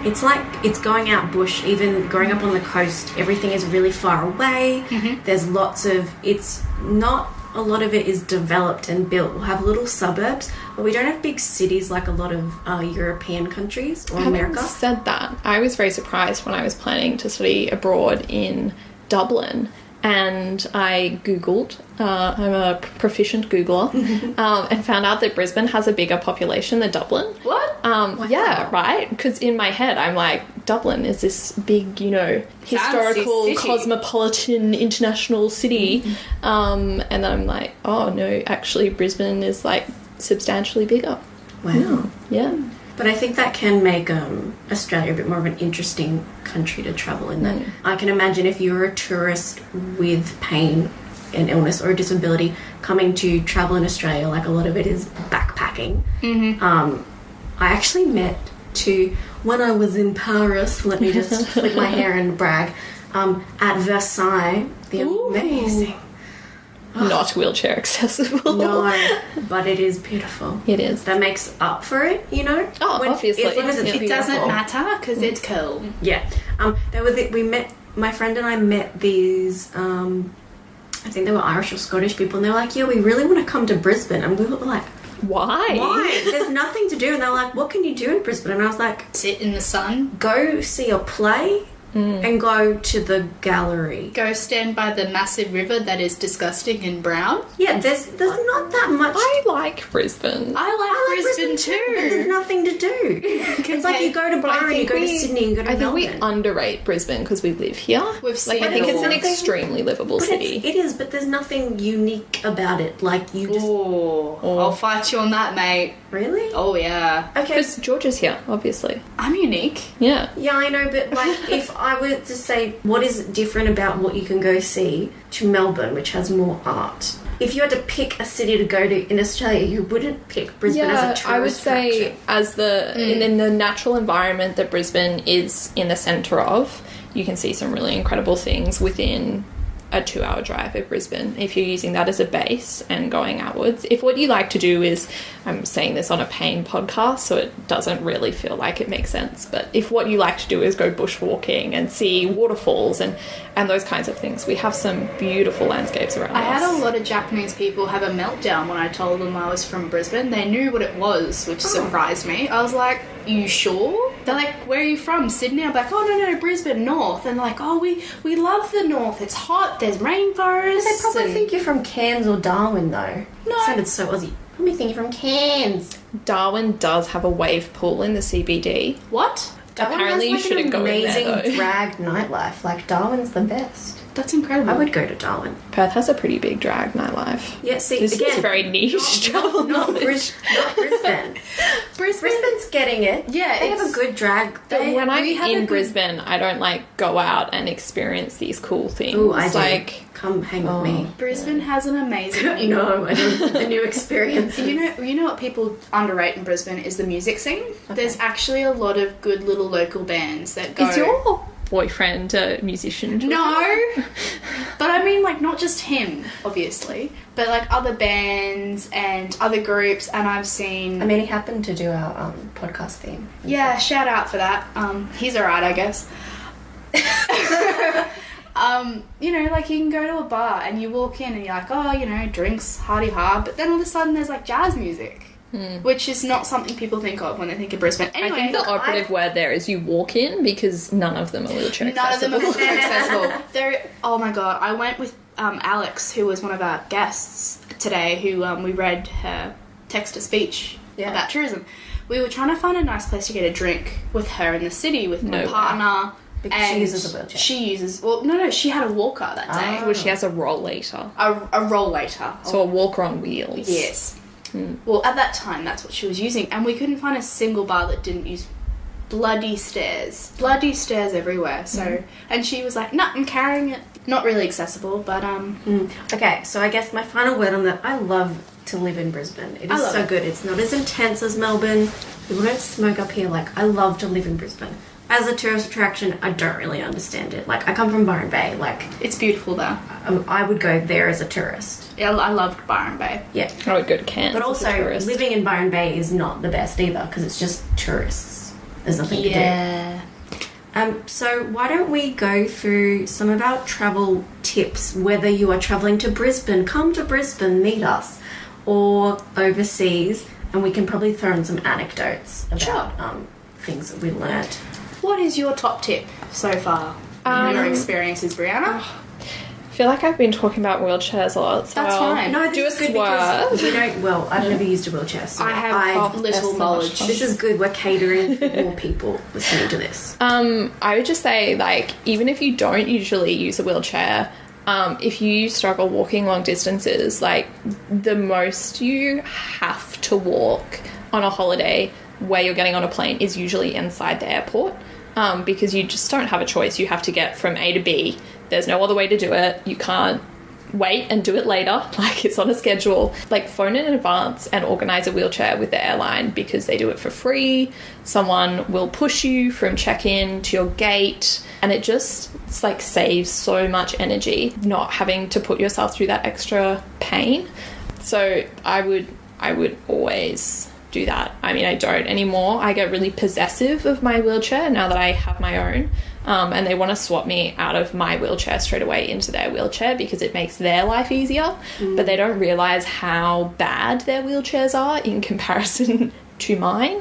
It's like it's going out bush. Even growing up on the coast, everything is really far away. There's lots of... It's not... A lot of it is developed and built. We'll have little suburbs, but we don't have big cities like a lot of European countries or Having America. said that, I was very surprised when I was planning to study abroad in Dublin, and I Googled, I'm a proficient Googler, and found out that Brisbane has a bigger population than Dublin. What? Yeah, right? Because in my head, I'm like, Dublin is this big, historical, city. cosmopolitan, international city. And then I'm like, oh, no, actually, Brisbane is, like, substantially bigger. Wow. Yeah. But I think that can make Australia a bit more of an interesting country to travel in. That I can imagine if you were a tourist with pain and illness or a disability coming to travel in Australia, like a lot of it is backpacking. I actually met when I was in Paris, let me just flip my hair and brag, at Versailles, the amazing... Not wheelchair accessible. No, but it is beautiful. It is. That makes up for it, Oh, obviously. As long as it's Yeah. It doesn't beautiful. matter because it's cool. Yeah. There was we met, my friend and I met these I think they were Irish or Scottish people, and they were like, yeah, we really want to come to Brisbane, and we were like, Why? why? There's nothing to do. And they were like, what can you do in Brisbane? And I was like, Sit in the sun. go see a play and go to the gallery. Go stand by the massive river that is disgusting and brown. Yeah, there's not that much. I like Brisbane. I like Brisbane but there's too. nothing to do. It's like you go to Byron, you go to Sydney, you go to I think Melbourne. we underrate Brisbane because we live here. We've seen I think it it's an all. extremely livable But city. it is, but there's nothing unique about it. Like you just Oh, I'll fight you on that, mate. really. Oh yeah, Okay. Because Georgia's here, obviously. I'm unique. Yeah. Yeah, I know, but like if I were to say what is different about what you can go see to Melbourne, which has more art. If you had to pick a city to go to in Australia, you wouldn't pick Brisbane as a tourist I would say attraction. as in the natural environment that Brisbane is in the centre of, you can see some really incredible things within a 2-hour drive of Brisbane if you're using that as a base and going outwards. If what you like to do is, I'm saying this on a pain podcast, so it doesn't really feel like it makes sense, but if what you like to do is go bushwalking and see waterfalls and those kinds of things, we have some beautiful landscapes around I had us. a lot of Japanese people have a meltdown when I told them I was from Brisbane. They knew what it was, which surprised me. I was like, you sure? They're like, where are you from? Sydney? I'm like, oh, no, Brisbane, North. And they're like, oh, we love the North. It's hot. There's rainforests. They probably and- think you're from Cairns or Darwin, though. No. It sounded so Aussie. Probably think you're from Cairns. Darwin does have a wave pool in the CBD. What? Darwin Apparently you has, shouldn't an go in there, amazing though. drag nightlife. Like, Darwin's the best. That's incredible. I would go to Darwin. Perth has a pretty big drag nightlife. Yeah, see, This again, is very niche travel not knowledge. Brisbane. Brisbane's getting it. Yeah, they have a it's- good drag. But when I'm we have a in good- Brisbane, I don't like go out and experience these cool things. Ooh, I do. like Come hang with me. Brisbane has an amazing... No, I don't. The new experience. You know what people underrate in Brisbane is the music scene. There's actually a lot of good little local bands that go... is your boyfriend a musician? No, but I mean, like, not just him, obviously, but like other bands and other groups, and I've seen... I mean, he happened to do our podcast theme. yeah, shout out for that. He's alright, I guess. You know, like, you can go to a bar and you walk in and you're like, oh, you know, drinks, hardy hard, but then all of a sudden there's like jazz music, which is not something people think of when they think of Brisbane. I Anyway, think the operative word there is you walk in, because none of them are wheelchair none of them accessible. are wheelchair accessible. They're, oh my god, I went with Alex, who was one of our guests today, who we read her text-to-speech about tourism. We were trying to find a nice place to get a drink with her in the city with my No way. partner. Because she and uses a wheelchair. She uses... Well, no, she had a walker that day. Well, she has a rollator. A rollator. So a walker on wheels. Yes. Well, at that time, that's what she was using. And we couldn't find a single bar that didn't use bloody stairs. Bloody stairs everywhere. So, and she was like, nah, I'm carrying it. Not really accessible, but, Okay, so I guess my final word on that, I love to live in Brisbane. It I is love so it. good. It's not as intense as Melbourne. People don't smoke up here. Like, I love to live in Brisbane. As a tourist attraction, I don't really understand it. Like, I come from Byron Bay. Like, it's beautiful there. I would go there as a tourist. Yeah, I loved Byron Bay. Yeah. I would go to Cairns But as a also, tourist. living in Byron Bay is not the best either, because it's just tourists. There's nothing to do. So why don't we go through some of our travel tips, whether you are travelling to Brisbane, come to Brisbane, meet us, or overseas, and we can probably throw in some anecdotes about things that we learnt. What is your top tip so far in your experiences, Brianna? I feel like I've been talking about wheelchairs a lot. So That's I'll fine. No, this do a is good because swerve. we don't, well, I've never used a wheelchair, so I have little that's so much knowledge. fun. this is good. We're catering for more people listening to this. I would just say, like, even if you don't usually use a wheelchair, if you struggle walking long distances, like, the most you have to walk on a holiday where you're getting on a plane is usually inside the airport, because you just don't have a choice. You have to get from A to B. There's no other way to do it. You can't wait and do it later. Like, it's on a schedule. Like, phone in advance and organize a wheelchair with the airline, because they do it for free. Someone will push you from check-in to your gate, and it's like saves so much energy not having to put yourself through that extra pain. So I would always do that. I mean, I don't anymore. I get really possessive of my wheelchair now that I have my own. And they want to swap me out of my wheelchair straight away into their wheelchair because it makes their life easier. But they don't realise how bad their wheelchairs are in comparison to mine.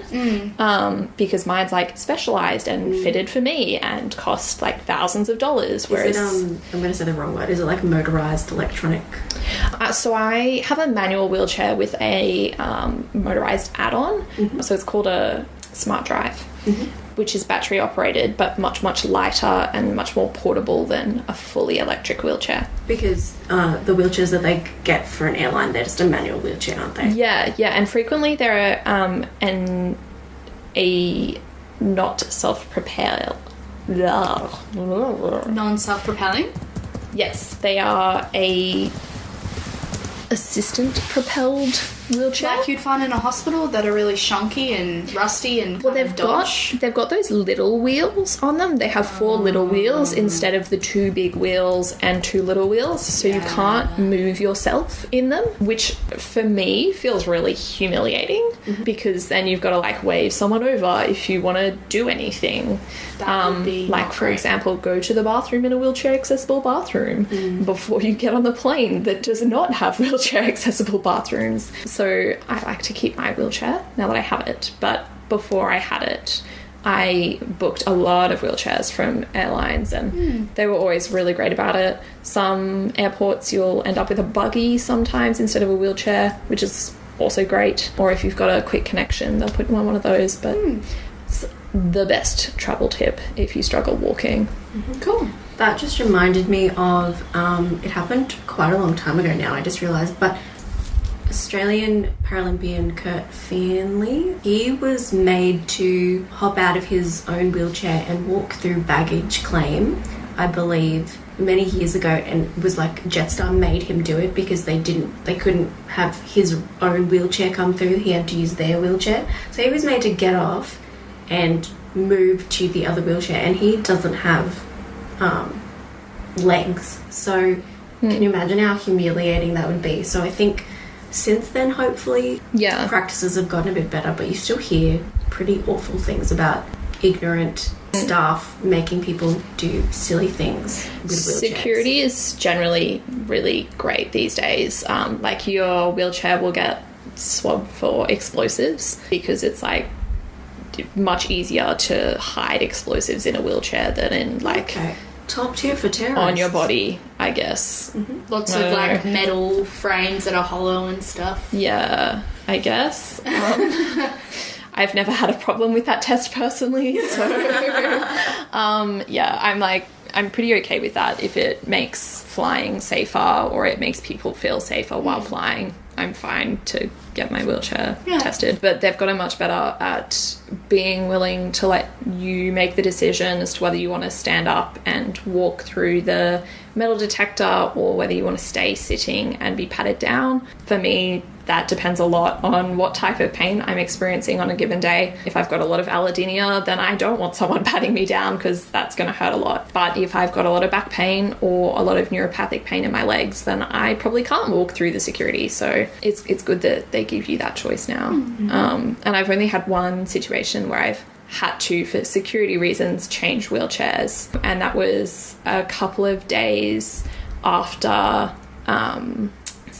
Because mine's like specialised and fitted for me and cost like thousands of dollars. Whereas Is it, I'm going to say the wrong word. Is it like motorised electronic? so I have a manual wheelchair with a motorised add-on. So it's called a Smart Drive, which is battery operated but much, much lighter and much more portable than a fully electric wheelchair. Because the wheelchairs that they get for an airline, they're just a manual wheelchair, aren't they? Yeah, and frequently they're a not self-propelled. Non-self-propelling? Yes, they are a assistant propelled wheelchair. Like you'd find in a hospital that are really shonky and rusty and Well, kind of dodge. they've got those little wheels on them. They have 4 little wheels instead of the 2 big wheels and 2 little wheels, so you can't move yourself in them, which for me feels really humiliating because then you've got to like wave someone over if you want to do anything. That would be Like not for great. example, go to the bathroom in a wheelchair accessible bathroom before you get on the plane that does not have wheelchair accessible bathrooms. So I like to keep my wheelchair now that I have it, but before I had it, I booked a lot of wheelchairs from airlines and they were always really great about it. Some airports you'll end up with a buggy sometimes instead of a wheelchair, which is also great. Or if you've got a quick connection, they'll put you on one of those. But it's the best travel tip if you struggle walking. Cool. That just reminded me of, it happened quite a long time ago now, I just realised, but Australian Paralympian Kurt Fearnley, he was made to hop out of his own wheelchair and walk through baggage claim, I believe, many years ago, and it was like Jetstar made him do it because they couldn't have his own wheelchair come through, he had to use their wheelchair. So he was made to get off and move to the other wheelchair, and he doesn't have legs. So can you imagine how humiliating that would be? So I think since then, hopefully, Yeah. practices have gotten a bit better, but you still hear pretty awful things about ignorant staff making people do silly things with wheelchairs. Security is generally really great these days. Like your wheelchair will get swabbed for explosives because it's like much easier to hide explosives in a wheelchair than in like Okay. Top tier for terrorists. on your body, I guess. Lots No. of like metal frames that are hollow and stuff. Yeah, I guess. I've never had a problem with that test personally, so yeah, I'm pretty okay with that. If it makes flying safer or it makes people feel safer while flying, I'm fine to get my wheelchair tested. But they've gotten much better at being willing to let you make the decision as to whether you want to stand up and walk through the metal detector or whether you want to stay sitting and be patted down. For me, that depends a lot on what type of pain I'm experiencing on a given day. If I've got a lot of allodynia, then I don't want someone patting me down because that's going to hurt a lot. But if I've got a lot of back pain or a lot of neuropathic pain in my legs, then I probably can't walk through the security. So it's good that they give you that choice now. And I've only had one situation where I've had to, for security reasons, change wheelchairs. And that was a couple of days after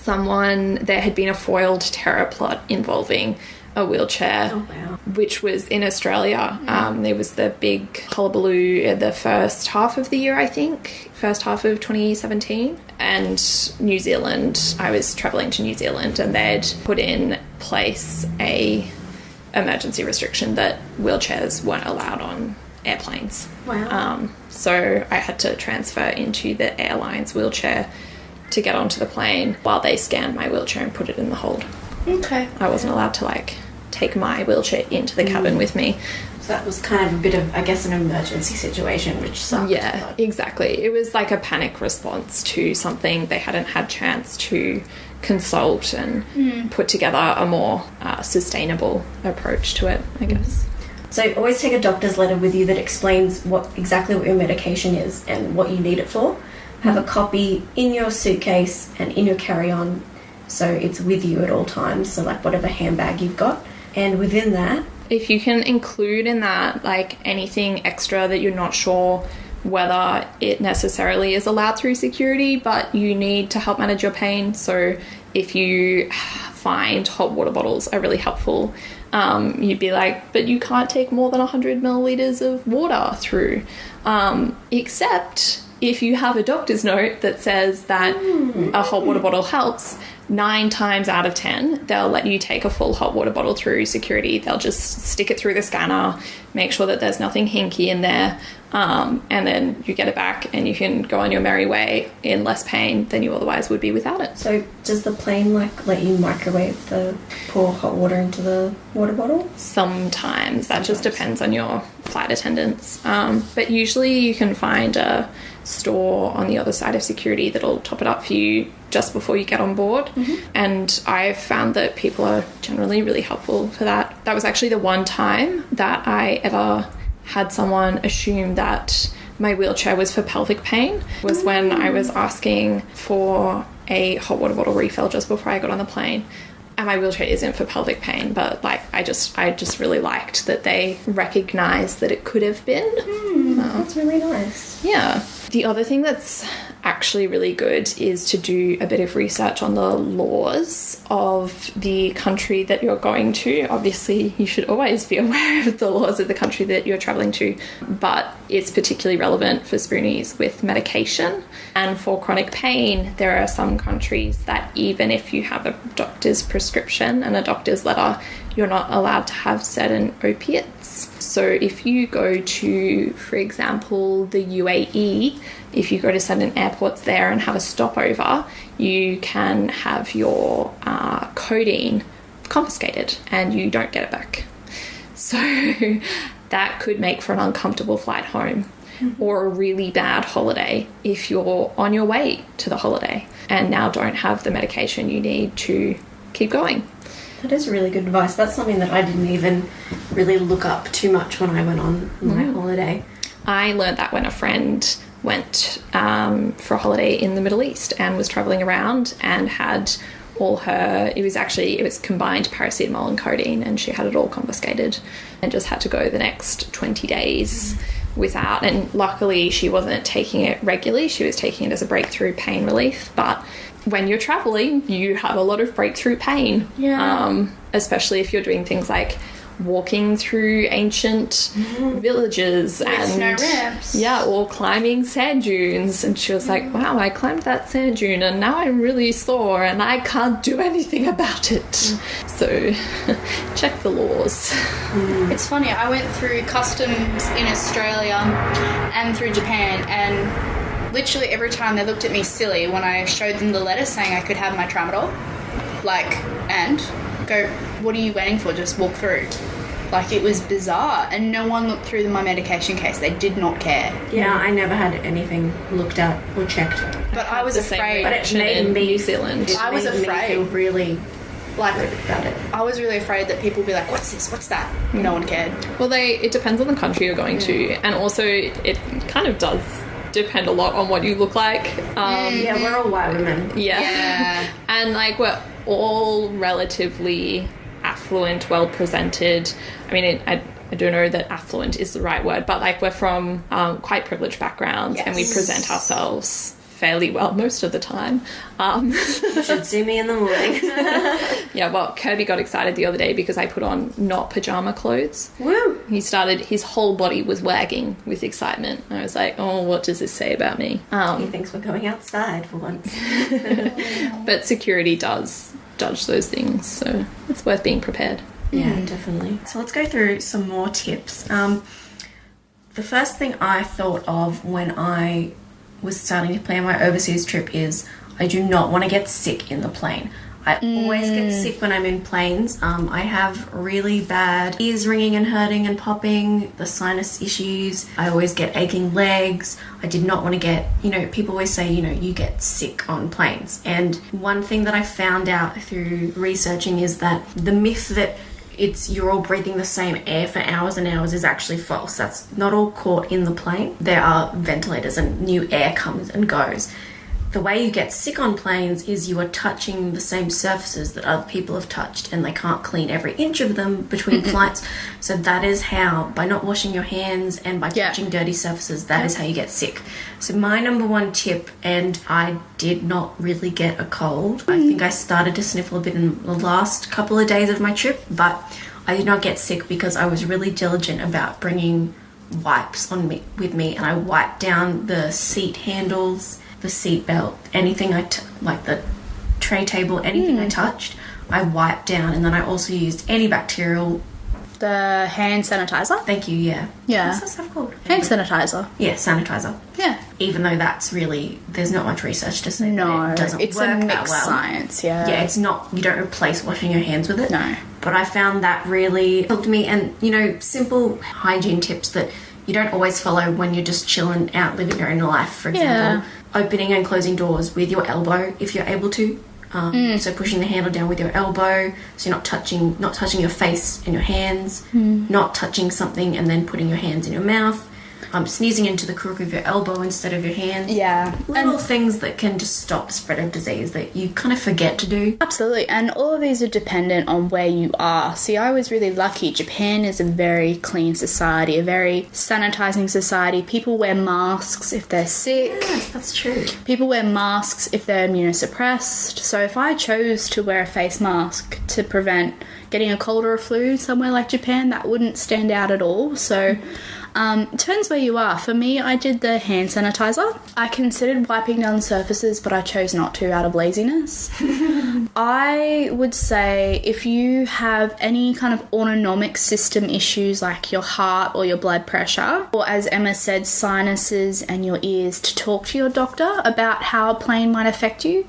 there had been a foiled terror plot involving a wheelchair, which was in Australia. There was the big hullabaloo in the first half of the year, I think, first half of 2017. And New Zealand, I was travelling to New Zealand and they'd put in place a emergency restriction that wheelchairs weren't allowed on airplanes. Wow. So I had to transfer into the airline's wheelchair to get onto the plane while they scanned my wheelchair and put it in the hold. Okay. I wasn't allowed to like take my wheelchair into the cabin with me. So that was kind of a bit of, I guess, an emergency situation, which sucked. Yeah, exactly. It was like a panic response to something. They hadn't had chance to consult and put together a more sustainable approach to it, I guess. So always take a doctor's letter with you that explains exactly what your medication is and what you need it for. Have a copy in your suitcase and in your carry-on, so it's with you at all times, so like whatever handbag you've got. And within that, If you can include in that like anything extra that you're not sure whether it necessarily is allowed through security, but you need to help manage your pain. So if you find hot water bottles are really helpful, you'd be like, but you can't take more than 100 milliliters of water through, except if you have a doctor's note that says that a hot water bottle helps. 9 times out of 10, they'll let you take a full hot water bottle through security. They'll just stick it through the scanner, make sure that there's nothing hinky in there, and then you get it back and you can go on your merry way in less pain than you otherwise would be without it. so does the plane like let you microwave the pour hot water into the water bottle? Sometimes. That just depends on your flight attendants. But usually you can find a store on the other side of security that'll top it up for you just before you get on board. And I've found that people are generally really helpful for that. That was actually the one time that I ever had someone assume that my wheelchair was for pelvic pain, was when I was asking for a hot water bottle refill just before I got on the plane. And my wheelchair isn't for pelvic pain, but like I just really liked that they recognised that it could have been. That's really nice. Yeah. The other thing that's actually really good is to do a bit of research on the laws of the country that you're going to. Obviously, you should always be aware of the laws of the country that you're travelling to, but it's particularly relevant for spoonies with medication. And for chronic pain, there are some countries that even if you have a doctor's prescription and a doctor's letter, you're not allowed to have certain opiates. So if you go to, for example, the UAE, if you go to certain airports there and have a stopover, you can have your codeine confiscated and you don't get it back. So that could make for an uncomfortable flight home or a really bad holiday if you're on your way to the holiday and now don't have the medication you need to keep going. That is really good advice. That's something that I didn't even really look up too much when I went on my holiday. I learned that when a friend went for a holiday in the Middle East and was travelling around and had all her, it was combined paracetamol and codeine, and she had it all confiscated and just had to go the next 20 days without. And luckily she wasn't taking it regularly, she was taking it as a breakthrough pain relief. But when you're traveling, you have a lot of breakthrough pain, especially if you're doing things like walking through ancient villages With no ramps. or climbing sand dunes. And she was like, wow, I climbed that sand dune and now I'm really sore and I can't do anything about it. So check the laws. It's funny, I went through customs in Australia and through Japan, and literally every time they looked at me silly when I showed them the letter saying I could have my tramadol. And go, what are you waiting for? Just walk through. Like, it was bizarre, and no one looked through my medication case. They did not care. Yeah, I never had anything looked at or checked. But I was afraid. But it made me New Zealand. I was made me afraid. feel really Like, about it. I was really afraid that people would be like, what's this? What's that? No one cared. Well, it depends on the country you're going to, and also it kind of does depend a lot on what you look like. Yeah, we're all white women. Yeah. And like we're all relatively affluent, well presented. I mean, I don't know that affluent is the right word, but like we're from quite privileged backgrounds, and we present ourselves fairly well most of the time. You should see me in the morning. Yeah, well, Kirby got excited the other day because I put on not pajama clothes. Woo! His whole body was wagging with excitement. I was like, oh, what does this say about me? He thinks we're going outside for once. But security does judge those things, so it's worth being prepared. Yeah, definitely. So let's go through some more tips. The first thing I thought of when I was starting to plan my overseas trip is I do not want to get sick in the plane. I always get sick when I'm in planes. I have really bad ears ringing and hurting and popping, the sinus issues. I always get aching legs. I did not want to get, people always say, you get sick on planes. And one thing that I found out through researching is that the myth that you're all breathing the same air for hours and hours is actually false. That's not all caught in the plane. There are ventilators and new air comes and goes. The way you get sick on planes is you are touching the same surfaces that other people have touched, and they can't clean every inch of them between flights. So that is how, by not washing your hands and by touching dirty surfaces, that is how you get sick. So my number one tip, and I did not really get a cold. I think I started to sniffle a bit in the last couple of days of my trip, but I did not get sick because I was really diligent about bringing wipes with me, and I wiped down the seat handles, the seat belt, anything like the tray table, anything I touched, I wiped down, and then I also used antibacterial. The hand sanitizer? Thank you, yeah. Yeah. What's that stuff called? Hand sanitizer. Yeah, sanitizer. Yeah. even though that's really, there's not much research to say No, that it doesn't it's work a that mixed well. science, yeah. Yeah, it's not, you don't replace washing your hands with it. No. But I found that really helped me, and, you know, simple hygiene tips that you don't always follow when you're just chilling out, living your own life. For example, opening and closing doors with your elbow if you're able to. So pushing the handle down with your elbow, so you're not touching your face and your hands, not touching something and then putting your hands in your mouth, sneezing into the crook of your elbow instead of your hands. Yeah. Little things that can just stop the spread of disease that you kind of forget to do. Absolutely, and all of these are dependent on where you are. See, I was really lucky. Japan is a very clean society, a very sanitizing society. People wear masks if they're sick. Yes, that's true. People wear masks if they're immunosuppressed. So if I chose to wear a face mask to prevent getting a cold or a flu somewhere like Japan, that wouldn't stand out at all. So it depends where you are. For me, I did the hand sanitizer. I considered wiping down surfaces, but I chose not to out of laziness. I would say if you have any kind of autonomic system issues like your heart or your blood pressure, or as Emma said, sinuses and your ears, to talk to your doctor about how a plane might affect you.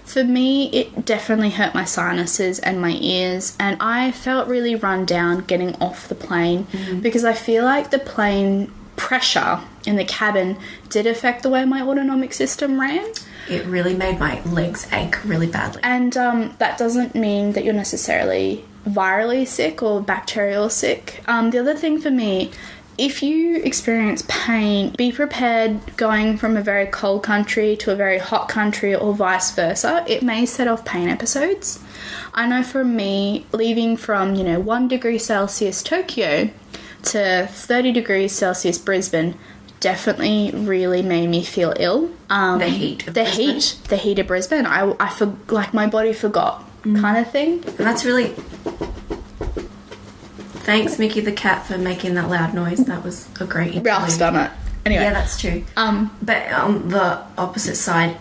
For me, it definitely hurt my sinuses and my ears, and I felt really run down getting off the plane because I feel like the plane pressure in the cabin did affect the way my autonomic system ran. It really made my legs ache really badly. And that doesn't mean that you're necessarily virally sick or bacterial sick. The other thing for me, if you experience pain, be prepared going from a very cold country to a very hot country or vice versa. It may set off pain episodes. I know for me, leaving from, 1 degree Celsius Tokyo to 30 degrees Celsius Brisbane definitely really made me feel ill. The heat of Brisbane. The heat of Brisbane. Like my body forgot kind of thing. And that's really... Thanks, Mickey the cat, for making that loud noise. That was a great interlude. Ralph's done it. Anyway. Yeah, that's true. But on the opposite side,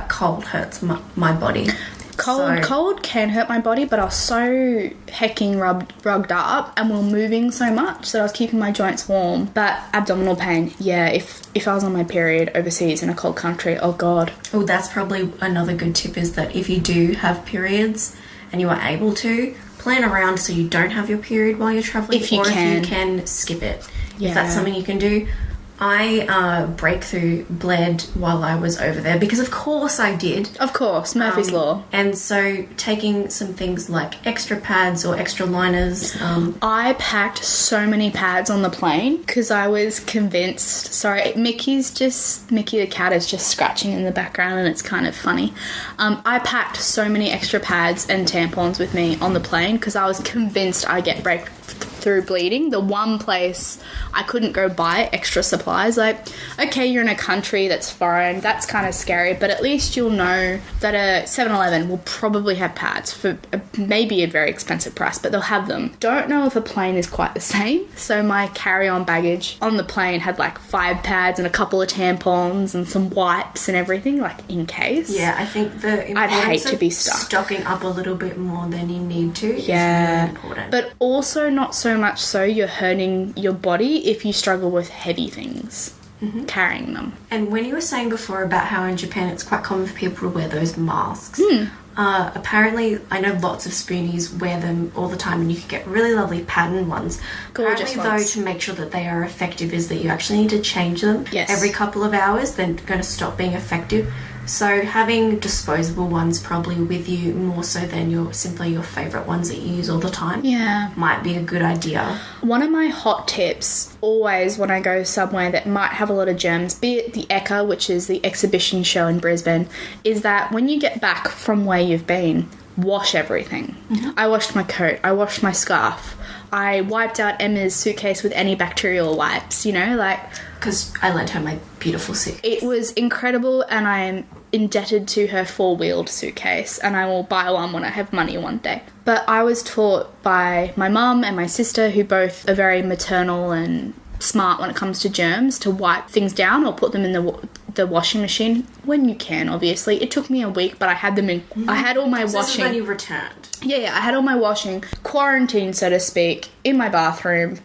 cold hurts my body. Cold can hurt my body, but I was so hecking rugged up and we were moving so much that I was keeping my joints warm. But abdominal pain, yeah, if I was on my period overseas in a cold country, oh God. Oh, that's probably another good tip, is that if you do have periods and you are able to, plan around so you don't have your period while you're traveling. If you can skip it. Yeah. If that's something you can do. I breakthrough bled while I was over there because of course I did. Of course, Murphy's Law. And so taking some things like extra pads or extra liners. I packed so many pads on the plane because I was convinced. Sorry, Mickey the cat is just scratching in the background and it's kind of funny. I packed so many extra pads and tampons with me on the plane because I was convinced I'd get breakthrough bleeding. The one place I couldn't go buy extra supplies. Like, okay, you're in a country that's foreign, that's kind of scary, but at least you'll know that a 7-Eleven will probably have pads for maybe a very expensive price, but they'll have them. Don't know if a plane is quite the same. So my carry-on baggage on the plane had like 5 pads and a couple of tampons and some wipes and everything, like in case. Yeah, I think the I'd hate importance to of be stuck. stocking up a little bit more than you need to is Yeah, really important. but also not so much so you're hurting your body if you struggle with heavy things, carrying them. And when you were saying before about how in Japan it's quite common for people to wear those masks, apparently I know lots of spoonies wear them all the time and you can get really lovely patterned ones. Gorgeous apparently ones. though, to make sure that they are effective is that you actually need to change them every couple of hours. They're going to stop being effective. So having disposable ones probably with you more so than your favourite ones that you use all the time might be a good idea. One of my hot tips always when I go somewhere that might have a lot of germs, be it the ECA, which is the exhibition show in Brisbane, is that when you get back from where you've been, wash everything. I washed my coat, I washed my scarf, I wiped out Emma's suitcase with antibacterial wipes, Because I lent her my beautiful suitcase. It was incredible, and I am indebted to her 4-wheeled suitcase, and I will buy one when I have money one day. But I was taught by my mum and my sister, who both are very maternal and smart when it comes to germs, to wipe things down or put them in the washing machine when you can, obviously. It took me a week, but I had them in... I had all my washing... This is when you returned. Yeah, I had all my washing quarantined, so to speak, in my bathroom,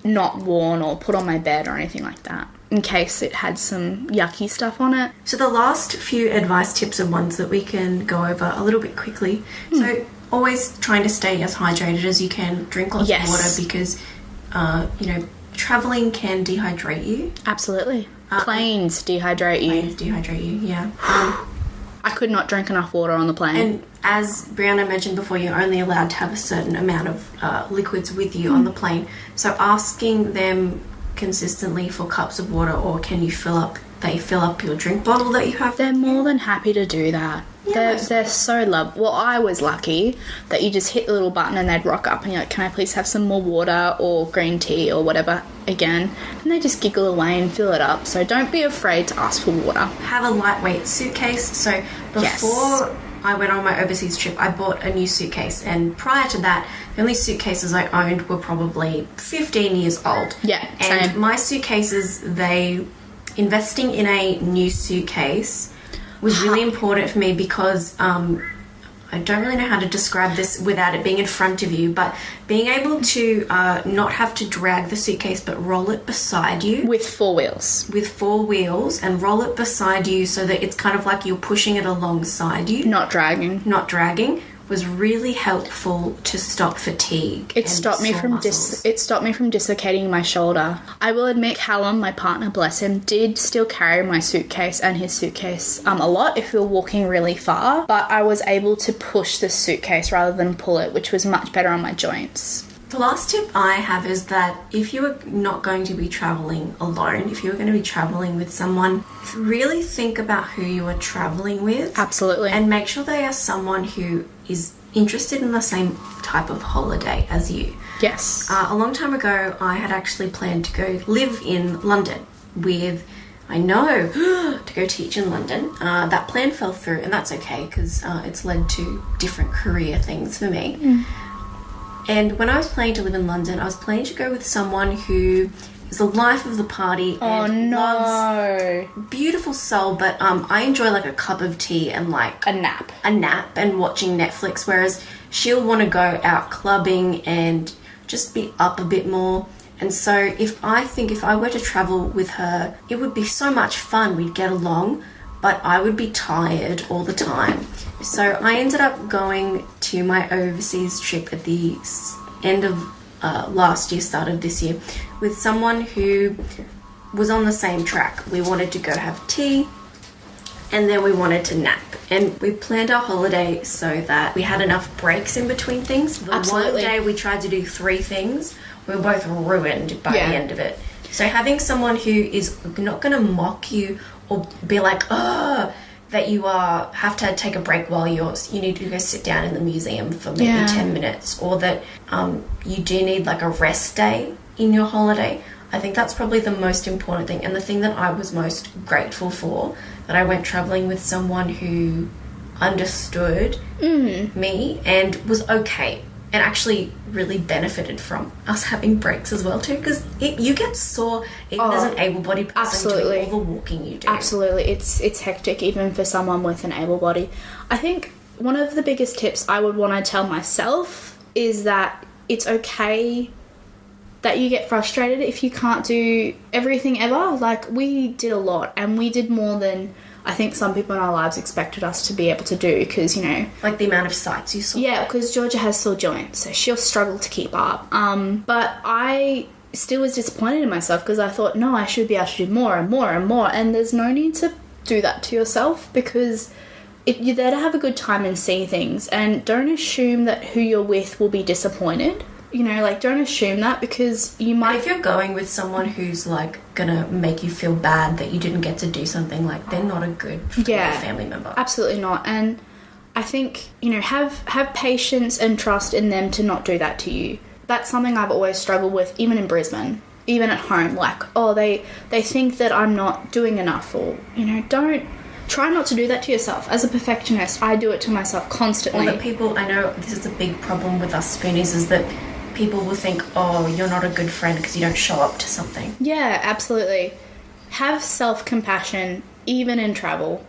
not worn or put on my bed or anything like that. in case it had some yucky stuff on it. So the last few advice tips are ones that we can go over a little bit quickly. So always trying to stay as hydrated as you can. Drink lots Yes. of water because, traveling can dehydrate you. Absolutely. Planes dehydrate you. Planes dehydrate you, yeah. I could not drink enough water on the plane. And as Brianna mentioned before, you're only allowed to have a certain amount of liquids with you on the plane. So asking them consistently for cups of water, or can you fill up your drink bottle that you have. They're more than happy to do that. Yeah. They're so Well, I was lucky that you just hit the little button and they'd rock up and you're like, can I please have some more water or green tea or whatever again? And they just giggle away and fill it up. So don't be afraid to ask for water. Have a lightweight suitcase. So before I went on my overseas trip, I bought a new suitcase, and prior to that, the only suitcases I owned were probably 15 years old. Yeah, and same. my suitcases, investing in a new suitcase was really important for me because I don't really know how to describe this without it being in front of you, but being able to not have to drag the suitcase but roll it beside you With 4 wheels. with 4 wheels and roll it beside you so that it's kind of like you're pushing it alongside you, Not dragging. not dragging, was really helpful to stop fatigue. It and stopped me sore from muscles. dislocating my shoulder. I will admit, Callum, my partner, bless him, did still carry my suitcase and his suitcase a lot if we were walking really far, but I was able to push the suitcase rather than pull it, which was much better on my joints. The last tip I have is that if you are not going to be traveling alone, if you're going to be traveling with someone, really think about who you are traveling with. Absolutely. And make sure they are someone who is interested in the same type of holiday as you. Yes. A long time ago, I had actually planned to go live in London with, to go teach in London. That plan fell through, and that's okay because it's led to different career things for me. And when I was planning to live in London, I was planning to go with someone who is the life of the party and loves beautiful soul, but I enjoy like a cup of tea and like A nap. and watching Netflix, whereas she'll want to go out clubbing and just be up a bit more. And so if I were to travel with her, it would be so much fun. We'd get along, but I would be tired all the time. So I ended up going to my overseas trip at the end of last year, start of this year, with someone who was on the same track. We wanted to go have tea, and then we wanted to nap. And we planned our holiday so that we had enough breaks in between things. The Absolutely. one day we tried to do 3 things. We were both ruined by the end of it. So having someone who is not going to mock you or be like, that you have to take a break while you need to go sit down in the museum for maybe 10 minutes, or that you do need like a rest day in your holiday. I think that's probably the most important thing, and the thing that I was most grateful for, that I went traveling with someone who understood me and was okay, and actually really benefited from us having breaks as well too, because you get sore even as an able-bodied person doing all the walking you do. Absolutely. It's hectic even for someone with an able body. I think one of the biggest tips I would want to tell myself is that it's okay that you get frustrated if you can't do everything ever. Like, we did a lot, and we did more than I think some people in our lives expected us to be able to do, because, like the amount of sights you saw. Yeah, because Georgia has sore joints, so she'll struggle to keep up. But I still was disappointed in myself because I thought, no, I should be able to do more and more and more, and there's no need to do that to yourself, because you're there to have a good time and see things, and don't assume that who you're with will be disappointed. Don't assume that, because you might... And if you're going with someone who's, like, gonna make you feel bad that you didn't get to do something, like, they're not a good family member. Absolutely not. And I think, have patience and trust in them to not do that to you. That's something I've always struggled with, even in Brisbane, even at home. Like, they think that I'm not doing enough, or, try not to do that to yourself. As a perfectionist, I do it to myself constantly. Or that people, I know this is a big problem with us spoonies, is that people will think, you're not a good friend because you don't show up to something. Yeah, absolutely. Have self-compassion, even in travel.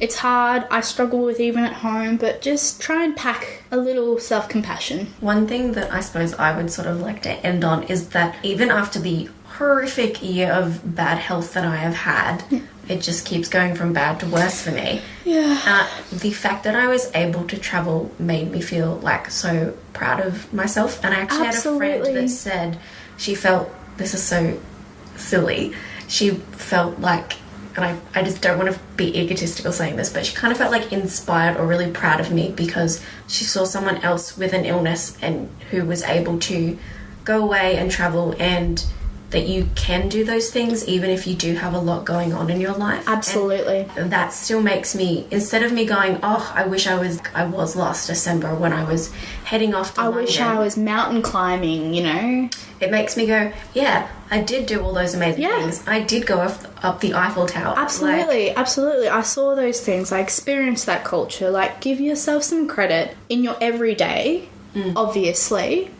It's hard. I struggle with even at home, but just try and pack a little self-compassion. One thing that I suppose I would sort of like to end on is that even after the horrific year of bad health that I have had, it just keeps going from bad to worse for me. Yeah. The fact that I was able to travel made me feel like so proud of myself. And I actually had a Absolutely. friend that said she felt, this is so silly, she felt like, and I just don't want to be egotistical saying this, but she kind of felt like inspired or really proud of me because she saw someone else with an illness and who was able to go away and travel, and that you can do those things even if you do have a lot going on in your life. Absolutely. And that still makes me, instead of me going, oh, I wish I was last December when I was heading off to I London. wish I was mountain climbing, you know? It makes me go, yeah, I did do all those amazing Yeah. things. I did go up the Eiffel Tower. Absolutely, absolutely. I saw those things. I experienced that culture. Like, give yourself some credit in your everyday, obviously,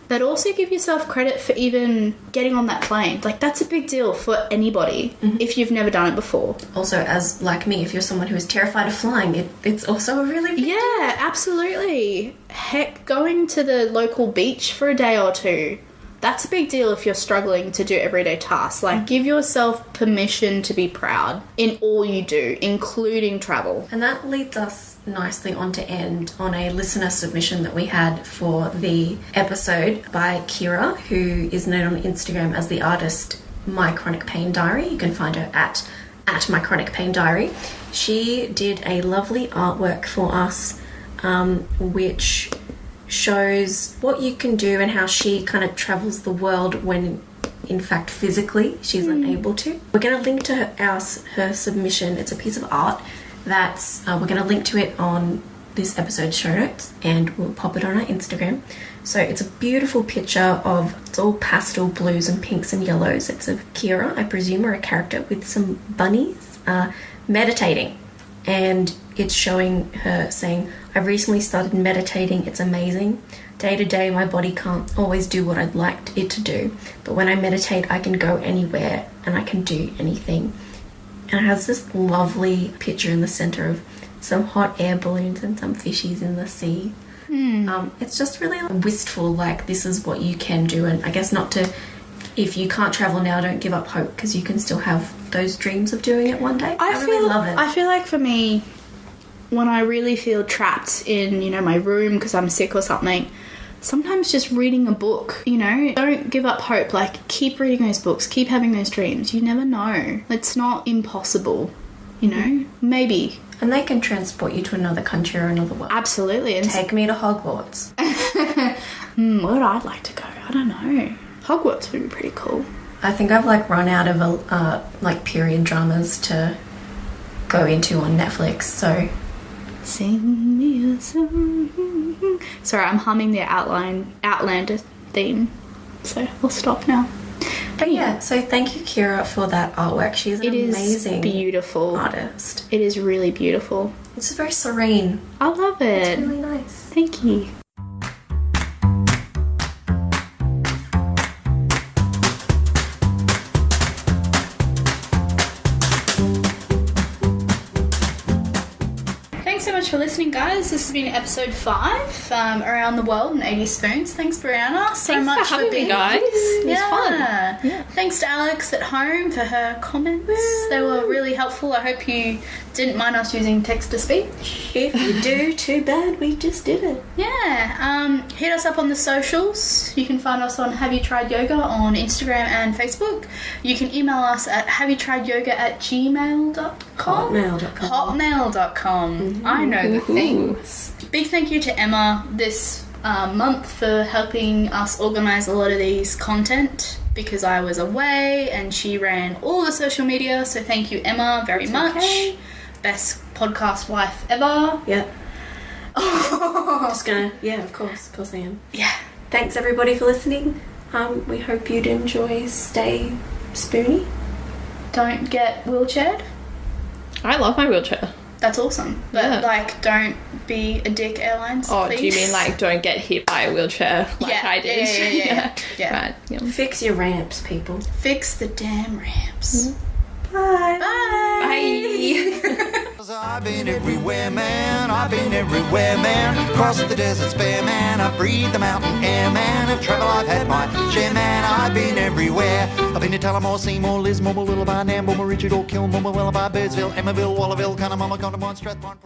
but also give yourself credit for even getting on that plane. Like, that's a big deal for anybody if you've never done it before. Also, as like me, if you're someone who is terrified of flying, it's also a really big Yeah, absolutely. Heck, going to the local beach for a day or two, that's a big deal if you're struggling to do everyday tasks. Like, give yourself permission to be proud in all you do, including travel. And that leads us nicely on to end on a listener submission that we had for the episode by Kira, who is known on Instagram as the artist My Chronic Pain Diary. You can find her at My Chronic Pain Diary. She did a lovely artwork for us, which shows what you can do and how she kind of travels the world when in fact physically she's unable to. We're going to link to her submission. It's a piece of art that's we're going to link to it on this episode's show notes, and we'll pop it on our Instagram. So it's a beautiful picture of, it's all pastel blues and pinks and yellows. It's of Kira, I presume, or a character with some bunnies meditating, and it's showing her saying, I've recently started meditating, it's amazing. Day to day my body can't always do what I'd like it to do, but when I meditate I can go anywhere and I can do anything. And it has this lovely picture in the center of some hot air balloons and some fishies in the sea. It's just really wistful, like this is what you can do. And I guess not to, if you can't travel now, don't give up hope, because you can still have those dreams of doing it one day. I really love it. I feel like for me, when I really feel trapped in, you know, my room because I'm sick or something, sometimes just reading a book, you know, don't give up hope. Like, keep reading those books, keep having those dreams. You never know. It's not impossible, you know? Maybe. And they can transport you to another country or another world. Absolutely. And Take me to Hogwarts. where would I like to go? I don't know. Hogwarts would be pretty cool. I think I've like run out of like period dramas to go into on Netflix, so Sing me a song. Sorry, I'm humming the Outlander theme, so we'll stop now. but yeah, so thank you, Kira, for that artwork. She's an It is amazing beautiful. artist. It is really beautiful. It's very serene. I love it. It's really nice. Thank you. Thanks so much for listening, guys. This has been episode 5, Around the World in 80 Spoons. Thanks, Brianna, so Thanks much for having me, guys. It was fun. Yeah. Thanks to Alex at home for her comments. They were really helpful. I hope you didn't mind us using text-to-speech. If you do, too bad, we just did it. Yeah, hit us up on the socials. You can find us on Have You Tried Yoga on Instagram and Facebook. You can email us at haveyoutriedyoga@gmail.com. Hotmail.com. Hotmail.com. I know the things. Big thank you to Emma this month for helping us organise a lot of these content, because I was away and she ran all the social media. So thank you, Emma, very much. okay. Best podcast wife ever. Yeah. Just gonna, yeah, of course I am. Yeah. Thanks everybody for listening. We hope you'd enjoy Stay Spoony. Don't get wheelchaired. I love my wheelchair. That's awesome. But, Yeah. like, don't be a dick, airlines, Oh, please. do you mean like don't get hit by a wheelchair like Yeah, I did? yeah. Right. Yeah. Fix your ramps, people. Fix the damn ramps. Bye. Bye. Bye. Cause I've been everywhere, man. I've been everywhere, man. Crossed the deserts bare, man. I've breathed the mountain air, man. Of travel I've had my share, man. I've been everywhere. I've been to Tullamore, Seymour, Lismore, Lullaby, Nambour, Richard, or Kilmore, Willaba, Birdsville, Emmaville, Wallerville, Cunnamulla, Condamine, Strathmore.